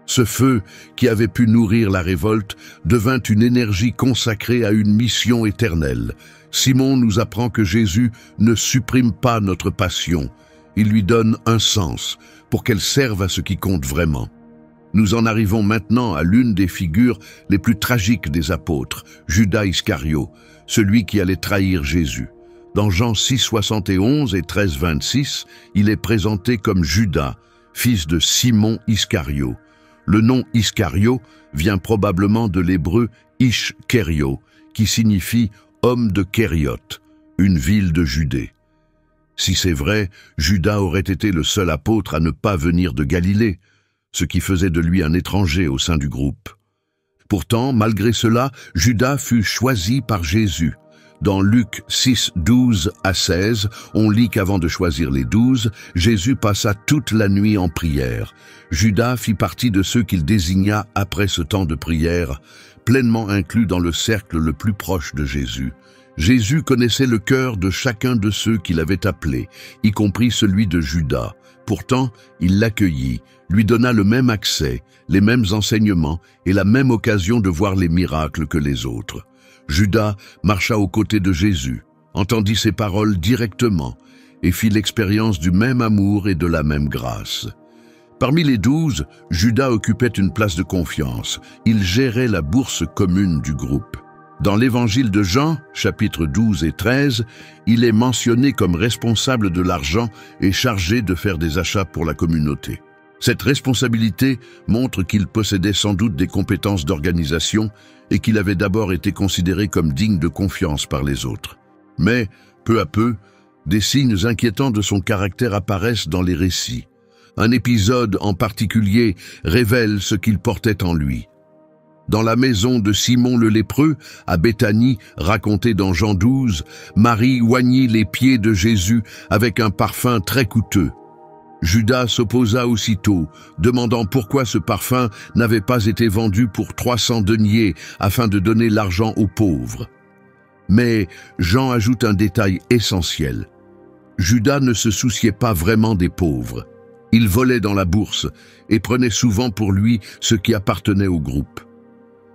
Ce feu, qui avait pu nourrir la révolte, devint une énergie consacrée à une mission éternelle. Simon nous apprend que Jésus ne supprime pas notre passion, il lui donne un sens pour qu'elle serve à ce qui compte vraiment. Nous en arrivons maintenant à l'une des figures les plus tragiques des apôtres, Judas Iscario, celui qui allait trahir Jésus. Dans Jean 6, 71 et 13, 26, il est présenté comme Judas, fils de Simon Iscario. Le nom Iscario vient probablement de l'hébreu Ish-Kério, qui signifie « homme de Kérioth », une ville de Judée. Si c'est vrai, Judas aurait été le seul apôtre à ne pas venir de Galilée, ce qui faisait de lui un étranger au sein du groupe. Pourtant, malgré cela, Judas fut choisi par Jésus. Dans Luc 6, 12 à 16, on lit qu'avant de choisir les 12, Jésus passa toute la nuit en prière. Judas fit partie de ceux qu'il désigna après ce temps de prière, pleinement inclus dans le cercle le plus proche de Jésus. Jésus connaissait le cœur de chacun de ceux qu'il avait appelés, y compris celui de Judas. Pourtant, il l'accueillit, lui donna le même accès, les mêmes enseignements et la même occasion de voir les miracles que les autres. Judas marcha aux côtés de Jésus, entendit ses paroles directement et fit l'expérience du même amour et de la même grâce. Parmi les 12, Judas occupait une place de confiance. Il gérait la bourse commune du groupe. Dans l'évangile de Jean, chapitres 12 et 13, il est mentionné comme responsable de l'argent et chargé de faire des achats pour la communauté. Cette responsabilité montre qu'il possédait sans doute des compétences d'organisation et qu'il avait d'abord été considéré comme digne de confiance par les autres. Mais, peu à peu, des signes inquiétants de son caractère apparaissent dans les récits. Un épisode en particulier révèle ce qu'il portait en lui. Dans la maison de Simon le lépreux, à Béthanie, racontée dans Jean 12, Marie oignit les pieds de Jésus avec un parfum très coûteux. Judas s'opposa aussitôt, demandant pourquoi ce parfum n'avait pas été vendu pour 300 deniers afin de donner l'argent aux pauvres. Mais Jean ajoute un détail essentiel. Judas ne se souciait pas vraiment des pauvres. Il volait dans la bourse et prenait souvent pour lui ce qui appartenait au groupe.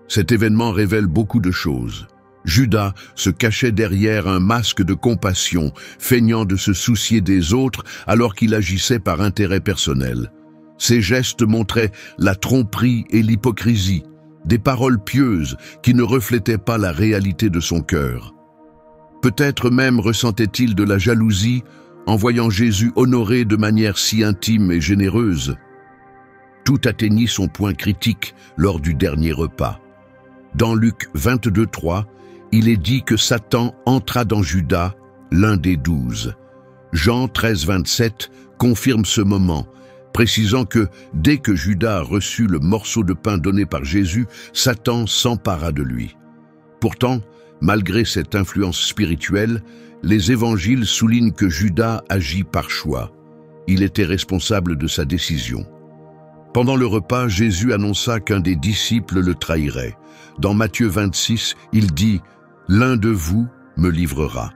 Cet événement révèle beaucoup de choses. Judas se cachait derrière un masque de compassion, feignant de se soucier des autres alors qu'il agissait par intérêt personnel. Ses gestes montraient la tromperie et l'hypocrisie, des paroles pieuses qui ne reflétaient pas la réalité de son cœur. Peut-être même ressentait-il de la jalousie en voyant Jésus honoré de manière si intime et généreuse. Tout atteignit son point critique lors du dernier repas. Dans Luc 22:3, il est dit que Satan entra dans Judas, l'un des 12. Jean 13:27 confirme ce moment, précisant que dès que Judas a reçu le morceau de pain donné par Jésus, Satan s'empara de lui. Pourtant, malgré cette influence spirituelle, les évangiles soulignent que Judas agit par choix. Il était responsable de sa décision. Pendant le repas, Jésus annonça qu'un des disciples le trahirait. Dans Matthieu 26, il dit « L'un de vous me livrera ».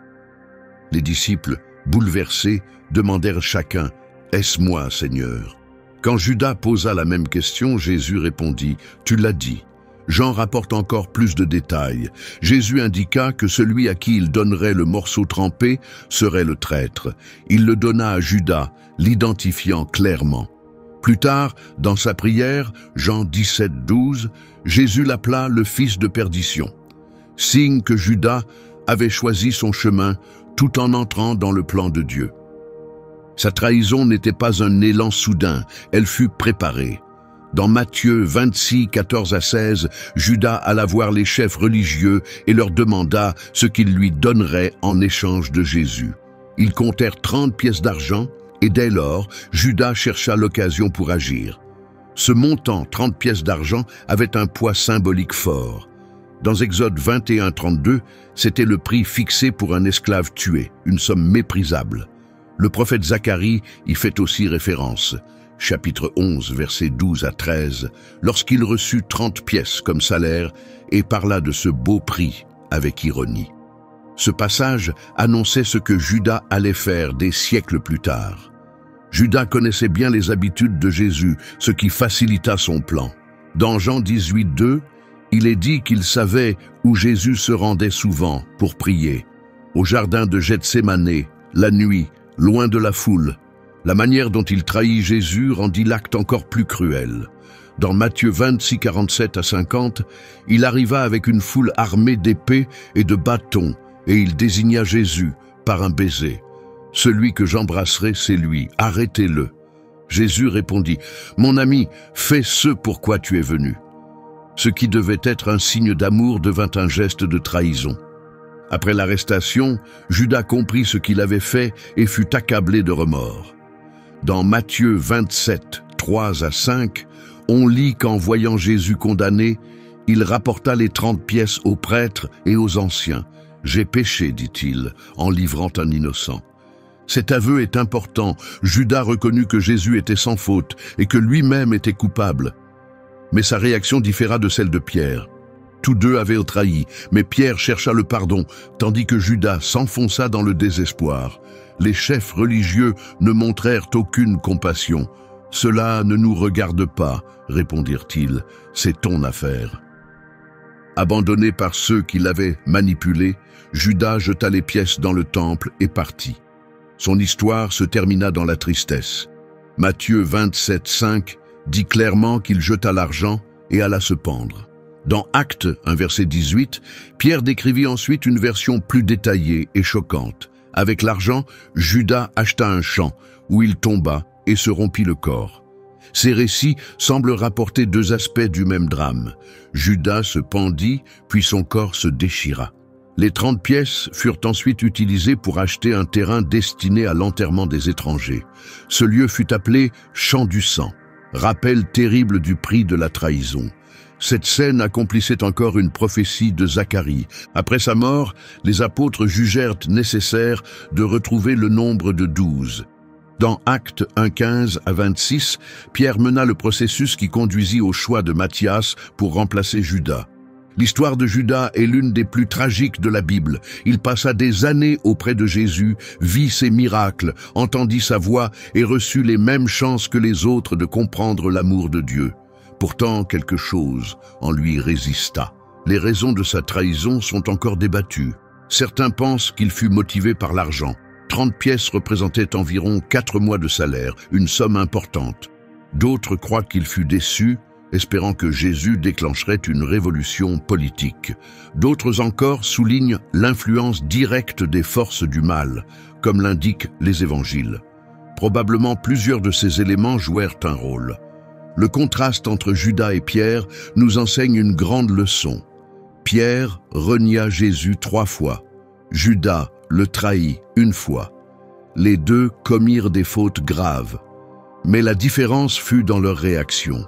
Les disciples, bouleversés, demandèrent chacun « Est-ce moi, Seigneur ?» Quand Judas posa la même question, Jésus répondit « Tu l'as dit ». Jean rapporte encore plus de détails. Jésus indiqua que celui à qui il donnerait le morceau trempé serait le traître. Il le donna à Judas, l'identifiant clairement. Plus tard, dans sa prière, Jean 17:12, Jésus l'appela le fils de perdition, signe que Judas avait choisi son chemin tout en entrant dans le plan de Dieu. Sa trahison n'était pas un élan soudain, elle fut préparée. Dans Matthieu 26, 14-16, Judas alla voir les chefs religieux et leur demanda ce qu'ils lui donneraient en échange de Jésus. Ils comptèrent 30 pièces d'argent et dès lors, Judas chercha l'occasion pour agir. Ce montant, 30 pièces d'argent, avait un poids symbolique fort. Dans Exode 21-32, c'était le prix fixé pour un esclave tué, une somme méprisable. Le prophète Zacharie y fait aussi référence. Chapitre 11, versets 12-13, lorsqu'il reçut 30 pièces comme salaire et parla de ce beau prix avec ironie. Ce passage annonçait ce que Judas allait faire des siècles plus tard. Judas connaissait bien les habitudes de Jésus, ce qui facilita son plan. Dans Jean 18:2, il est dit qu'il savait où Jésus se rendait souvent pour prier. Au jardin de Gethsémané, la nuit, loin de la foule. La manière dont il trahit Jésus rendit l'acte encore plus cruel. Dans Matthieu 26, 47-50, il arriva avec une foule armée d'épées et de bâtons, et il désigna Jésus par un baiser. « Celui que j'embrasserai, c'est lui, arrêtez-le. » Jésus répondit « Mon ami, fais ce pour quoi tu es venu. » Ce qui devait être un signe d'amour devint un geste de trahison. Après l'arrestation, Judas comprit ce qu'il avait fait et fut accablé de remords. Dans Matthieu 27, 3-5, on lit qu'en voyant Jésus condamné, il rapporta les 30 pièces aux prêtres et aux anciens. « J'ai péché, dit-il, en livrant un innocent. » Cet aveu est important. Judas reconnut que Jésus était sans faute et que lui-même était coupable. Mais sa réaction différa de celle de Pierre. Tous deux avaient trahi, mais Pierre chercha le pardon, tandis que Judas s'enfonça dans le désespoir. Les chefs religieux ne montrèrent aucune compassion. « Cela ne nous regarde pas, répondirent-ils, c'est ton affaire. » Abandonné par ceux qui l'avaient manipulé, Judas jeta les pièces dans le temple et partit. Son histoire se termina dans la tristesse. Matthieu 27:5 dit clairement qu'il jeta l'argent et alla se pendre. Dans Actes 1, verset 18, Pierre décrivit ensuite une version plus détaillée et choquante. Avec l'argent, Judas acheta un champ où il tomba et se rompit le corps. Ces récits semblent rapporter deux aspects du même drame. Judas se pendit, puis son corps se déchira. Les 30 pièces furent ensuite utilisées pour acheter un terrain destiné à l'enterrement des étrangers. Ce lieu fut appelé « Champ du sang », rappel terrible du prix de la trahison. Cette scène accomplissait encore une prophétie de Zacharie. Après sa mort, les apôtres jugèrent nécessaire de retrouver le nombre de 12. Dans Actes 1:15-26, Pierre mena le processus qui conduisit au choix de Matthias pour remplacer Judas. L'histoire de Judas est l'une des plus tragiques de la Bible. Il passa des années auprès de Jésus, vit ses miracles, entendit sa voix et reçut les mêmes chances que les autres de comprendre l'amour de Dieu. Pourtant, quelque chose en lui résista. Les raisons de sa trahison sont encore débattues. Certains pensent qu'il fut motivé par l'argent. 30 pièces représentaient environ 4 mois de salaire, une somme importante. D'autres croient qu'il fut déçu, espérant que Jésus déclencherait une révolution politique. D'autres encore soulignent l'influence directe des forces du mal, comme l'indiquent les évangiles. Probablement plusieurs de ces éléments jouèrent un rôle. Le contraste entre Judas et Pierre nous enseigne une grande leçon. Pierre renia Jésus 3 fois. Judas le trahit 1 fois. Les deux commirent des fautes graves. Mais la différence fut dans leur réaction.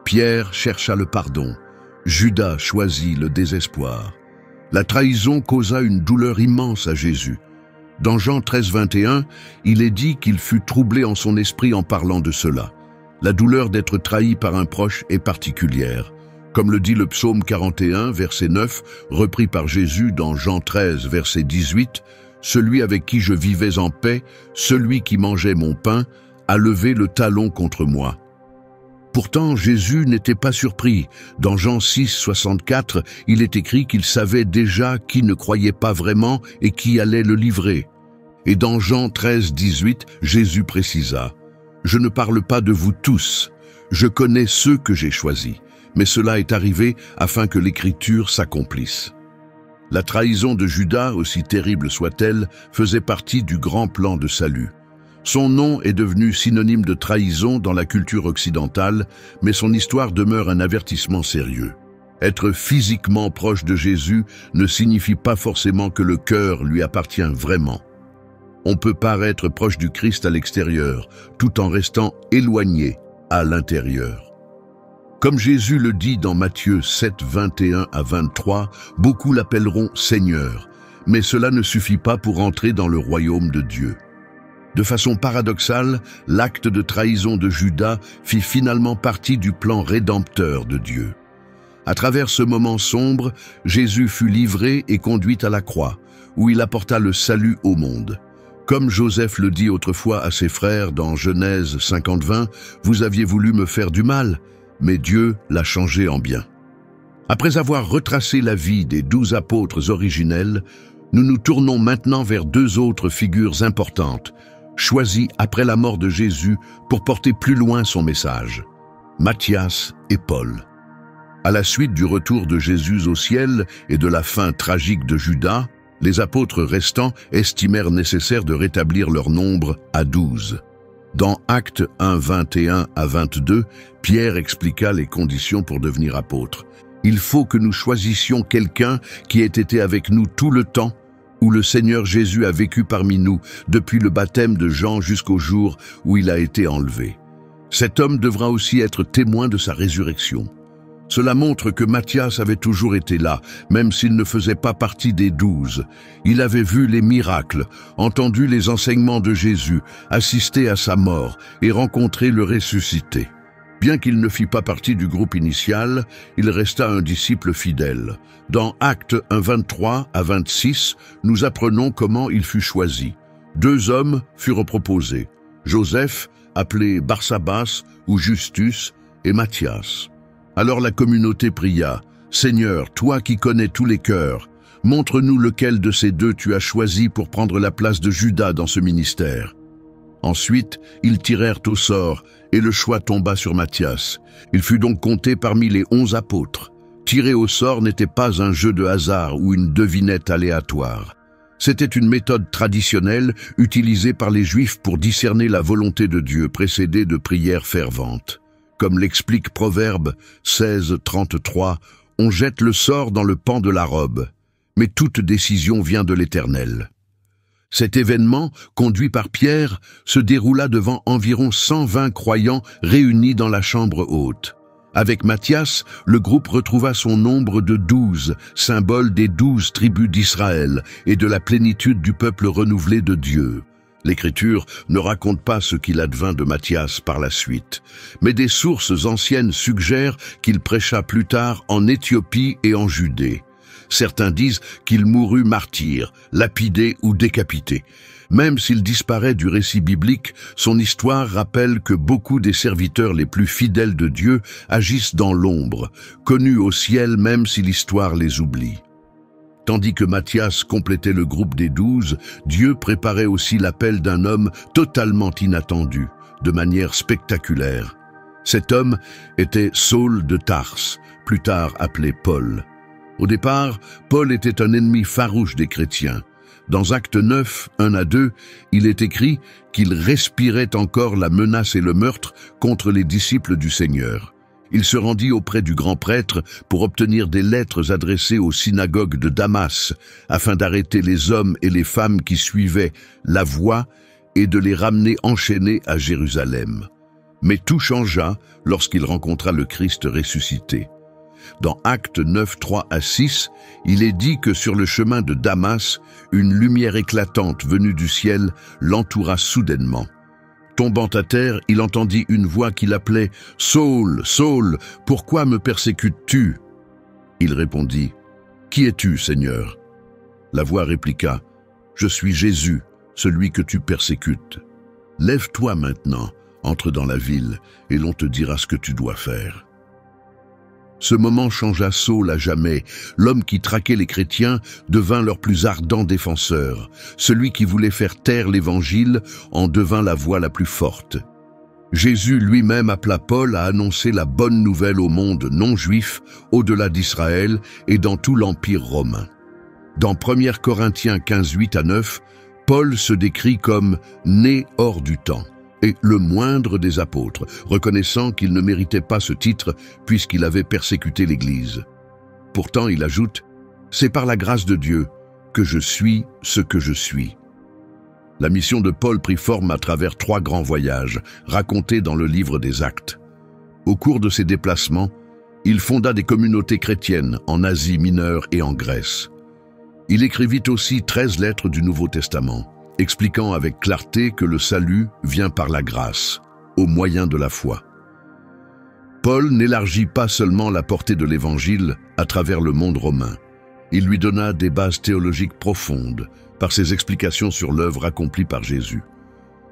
Pierre chercha le pardon. Judas choisit le désespoir. La trahison causa une douleur immense à Jésus. Dans Jean 13, 21, il est dit qu'il fut troublé en son esprit en parlant de cela. La douleur d'être trahi par un proche est particulière. Comme le dit le psaume 41, verset 9, repris par Jésus dans Jean 13, verset 18, « Celui avec qui je vivais en paix, celui qui mangeait mon pain, a levé le talon contre moi. » Pourtant, Jésus n'était pas surpris. Dans Jean 6, 64, il est écrit qu'il savait déjà qui ne croyait pas vraiment et qui allait le livrer. Et dans Jean 13, 18, Jésus précisa, « Je ne parle pas de vous tous, je connais ceux que j'ai choisis, mais cela est arrivé afin que l'Écriture s'accomplisse. » La trahison de Judas, aussi terrible soit-elle, faisait partie du grand plan de salut. Son nom est devenu synonyme de trahison dans la culture occidentale, mais son histoire demeure un avertissement sérieux. Être physiquement proche de Jésus ne signifie pas forcément que le cœur lui appartient vraiment. On peut paraître proche du Christ à l'extérieur, tout en restant éloigné à l'intérieur. Comme Jésus le dit dans Matthieu 7, 21 à 23, beaucoup l'appelleront Seigneur, mais cela ne suffit pas pour entrer dans le royaume de Dieu. De façon paradoxale, l'acte de trahison de Judas fit finalement partie du plan rédempteur de Dieu. À travers ce moment sombre, Jésus fut livré et conduit à la croix, où il apporta le salut au monde. Comme Joseph le dit autrefois à ses frères dans Genèse 50-20, « Vous aviez voulu me faire du mal, mais Dieu l'a changé en bien. » Après avoir retracé la vie des 12 apôtres originels, nous nous tournons maintenant vers 2 autres figures importantes, choisis après la mort de Jésus pour porter plus loin son message, Matthias et Paul. À la suite du retour de Jésus au ciel et de la fin tragique de Judas, les apôtres restants estimèrent nécessaire de rétablir leur nombre à 12. Dans Actes 1, 21 à 22, Pierre expliqua les conditions pour devenir apôtre. « Il faut que nous choisissions quelqu'un qui ait été avec nous tout le temps, où le Seigneur Jésus a vécu parmi nous, depuis le baptême de Jean jusqu'au jour où il a été enlevé. Cet homme devra aussi être témoin de sa résurrection. » Cela montre que Matthias avait toujours été là, même s'il ne faisait pas partie des 12. Il avait vu les miracles, entendu les enseignements de Jésus, assisté à sa mort et rencontré le ressuscité. Bien qu'il ne fît pas partie du groupe initial, il resta un disciple fidèle. Dans Actes 1, 23 à 26, nous apprenons comment il fut choisi. 2 hommes furent proposés, Joseph, appelé Barsabas ou Justus, et Matthias. Alors la communauté pria, « Seigneur, toi qui connais tous les cœurs, montre-nous lequel de ces 2 tu as choisi pour prendre la place de Judas dans ce ministère. » Ensuite, ils tirèrent au sort, et le choix tomba sur Matthias. Il fut donc compté parmi les 11 apôtres. Tirer au sort n'était pas un jeu de hasard ou une devinette aléatoire. C'était une méthode traditionnelle utilisée par les Juifs pour discerner la volonté de Dieu, précédée de prières ferventes. Comme l'explique Proverbe 16, 33, « On jette le sort dans le pan de la robe, mais toute décision vient de l'Éternel. » Cet événement, conduit par Pierre, se déroula devant environ 120 croyants réunis dans la chambre haute. Avec Matthias, le groupe retrouva son nombre de 12, symbole des 12 tribus d'Israël et de la plénitude du peuple renouvelé de Dieu. L'Écriture ne raconte pas ce qu'il advint de Matthias par la suite, mais des sources anciennes suggèrent qu'il prêcha plus tard en Éthiopie et en Judée. Certains disent qu'il mourut martyr, lapidé ou décapité. Même s'il disparaît du récit biblique, son histoire rappelle que beaucoup des serviteurs les plus fidèles de Dieu agissent dans l'ombre, connus au ciel même si l'histoire les oublie. Tandis que Matthias complétait le groupe des 12, Dieu préparait aussi l'appel d'un homme totalement inattendu, de manière spectaculaire. Cet homme était Saul de Tarse, plus tard appelé Paul. Au départ, Paul était un ennemi farouche des chrétiens. Dans Actes 9, 1-2, il est écrit qu'il respirait encore la menace et le meurtre contre les disciples du Seigneur. Il se rendit auprès du grand prêtre pour obtenir des lettres adressées aux synagogues de Damas, afin d'arrêter les hommes et les femmes qui suivaient la voie et de les ramener enchaînés à Jérusalem. Mais tout changea lorsqu'il rencontra le Christ ressuscité. Dans Actes 9, 3-6, il est dit que sur le chemin de Damas, une lumière éclatante venue du ciel l'entoura soudainement. Tombant à terre, il entendit une voix qui l'appelait « Saul, Saul, pourquoi me persécutes-tu » Il répondit « Qui es-tu, Seigneur » La voix répliqua « Je suis Jésus, celui que tu persécutes. Lève-toi maintenant, entre dans la ville, et l'on te dira ce que tu dois faire. » Ce moment changea Saul à jamais. L'homme qui traquait les chrétiens devint leur plus ardent défenseur. Celui qui voulait faire taire l'Évangile en devint la voix la plus forte. Jésus lui-même appela Paul à annoncer la bonne nouvelle au monde non-juif, au-delà d'Israël et dans tout l'Empire romain. Dans 1 Corinthiens 15, 8-9, Paul se décrit comme « né hors du temps ». Et le moindre des apôtres, reconnaissant qu'il ne méritait pas ce titre puisqu'il avait persécuté l'Église. Pourtant, il ajoute « C'est par la grâce de Dieu que je suis ce que je suis ». La mission de Paul prit forme à travers 3 grands voyages, racontés dans le livre des Actes. Au cours de ces déplacements, il fonda des communautés chrétiennes en Asie mineure et en Grèce. Il écrivit aussi 13 lettres du Nouveau Testament, expliquant avec clarté que le salut vient par la grâce, au moyen de la foi. Paul n'élargit pas seulement la portée de l'Évangile à travers le monde romain. Il lui donna des bases théologiques profondes par ses explications sur l'œuvre accomplie par Jésus.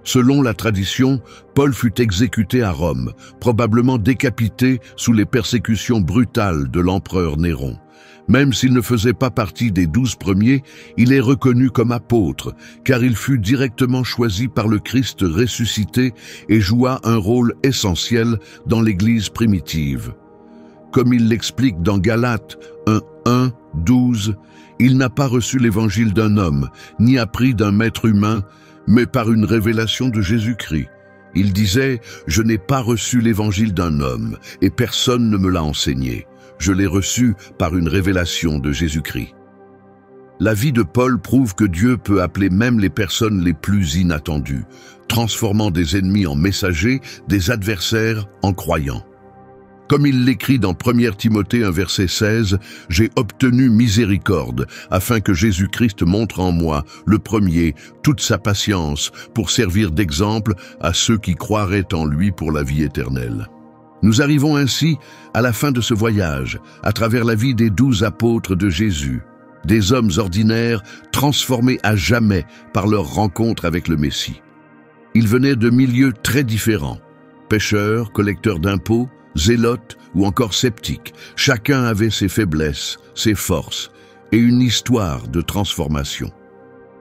Selon la tradition, Paul fut exécuté à Rome, probablement décapité sous les persécutions brutales de l'empereur Néron. Même s'il ne faisait pas partie des 12 premiers, il est reconnu comme apôtre, car il fut directement choisi par le Christ ressuscité et joua un rôle essentiel dans l'Église primitive. Comme il l'explique dans Galates 1, 12, « Il n'a pas reçu l'évangile d'un homme, ni appris d'un maître humain, mais par une révélation de Jésus-Christ. Il disait, « Je n'ai pas reçu l'évangile d'un homme, et personne ne me l'a enseigné. Je l'ai reçu par une révélation de Jésus-Christ. » La vie de Paul prouve que Dieu peut appeler même les personnes les plus inattendues, transformant des ennemis en messagers, des adversaires en croyants. Comme il l'écrit dans 1 Timothée 1 verset 16, « J'ai obtenu miséricorde, afin que Jésus-Christ montre en moi, le premier, toute sa patience, pour servir d'exemple à ceux qui croiraient en lui pour la vie éternelle. » Nous arrivons ainsi à la fin de ce voyage, à travers la vie des 12 apôtres de Jésus, des hommes ordinaires transformés à jamais par leur rencontre avec le Messie. Ils venaient de milieux très différents, pêcheurs, collecteurs d'impôts, zélotes ou encore sceptiques. Chacun avait ses faiblesses, ses forces et une histoire de transformation.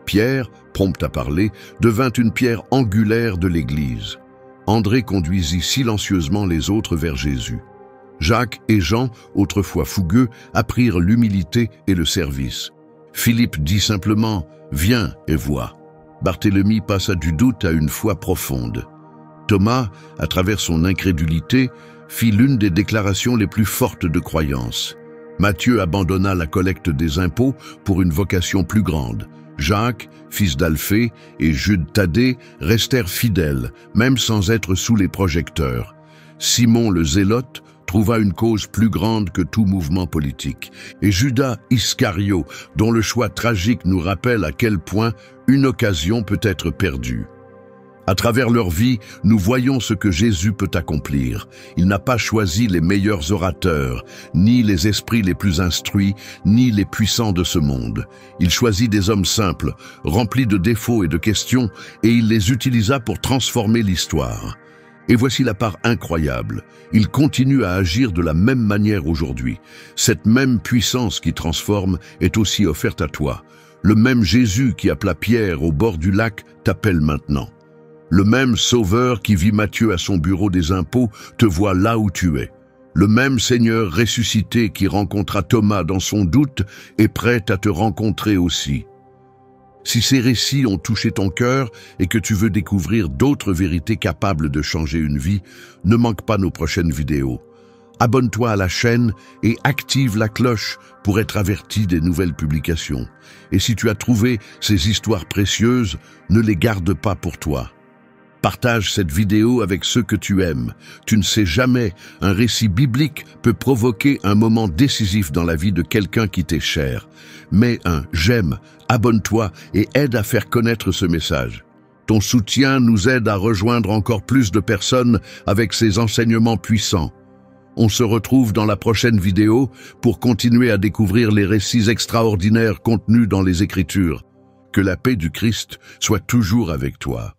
Pierre, prompt à parler, devint une pierre angulaire de l'Église. André conduisit silencieusement les autres vers Jésus. Jacques et Jean, autrefois fougueux, apprirent l'humilité et le service. Philippe dit simplement « Viens et vois ». Barthélemy passa du doute à une foi profonde. Thomas, à travers son incrédulité, fit l'une des déclarations les plus fortes de croyance. Matthieu abandonna la collecte des impôts pour une vocation plus grande. Jacques, fils d'Alphée, et Jude Thaddée restèrent fidèles, même sans être sous les projecteurs. Simon le Zélote trouva une cause plus grande que tout mouvement politique. Et Judas Iscario, dont le choix tragique nous rappelle à quel point une occasion peut être perdue. À travers leur vie, nous voyons ce que Jésus peut accomplir. Il n'a pas choisi les meilleurs orateurs, ni les esprits les plus instruits, ni les puissants de ce monde. Il choisit des hommes simples, remplis de défauts et de questions, et il les utilisa pour transformer l'histoire. Et voici la part incroyable. Il continue à agir de la même manière aujourd'hui. Cette même puissance qui transforme est aussi offerte à toi. Le même Jésus qui appela Pierre au bord du lac t'appelle maintenant. Le même Sauveur qui vit Matthieu à son bureau des impôts te voit là où tu es. Le même Seigneur ressuscité qui rencontra Thomas dans son doute est prêt à te rencontrer aussi. Si ces récits ont touché ton cœur et que tu veux découvrir d'autres vérités capables de changer une vie, ne manque pas nos prochaines vidéos. Abonne-toi à la chaîne et active la cloche pour être averti des nouvelles publications. Et si tu as trouvé ces histoires précieuses, ne les garde pas pour toi. Partage cette vidéo avec ceux que tu aimes. Tu ne sais jamais, un récit biblique peut provoquer un moment décisif dans la vie de quelqu'un qui t'est cher. Mets un « j'aime », abonne-toi et aide à faire connaître ce message. Ton soutien nous aide à rejoindre encore plus de personnes avec ces enseignements puissants. On se retrouve dans la prochaine vidéo pour continuer à découvrir les récits extraordinaires contenus dans les Écritures. Que la paix du Christ soit toujours avec toi.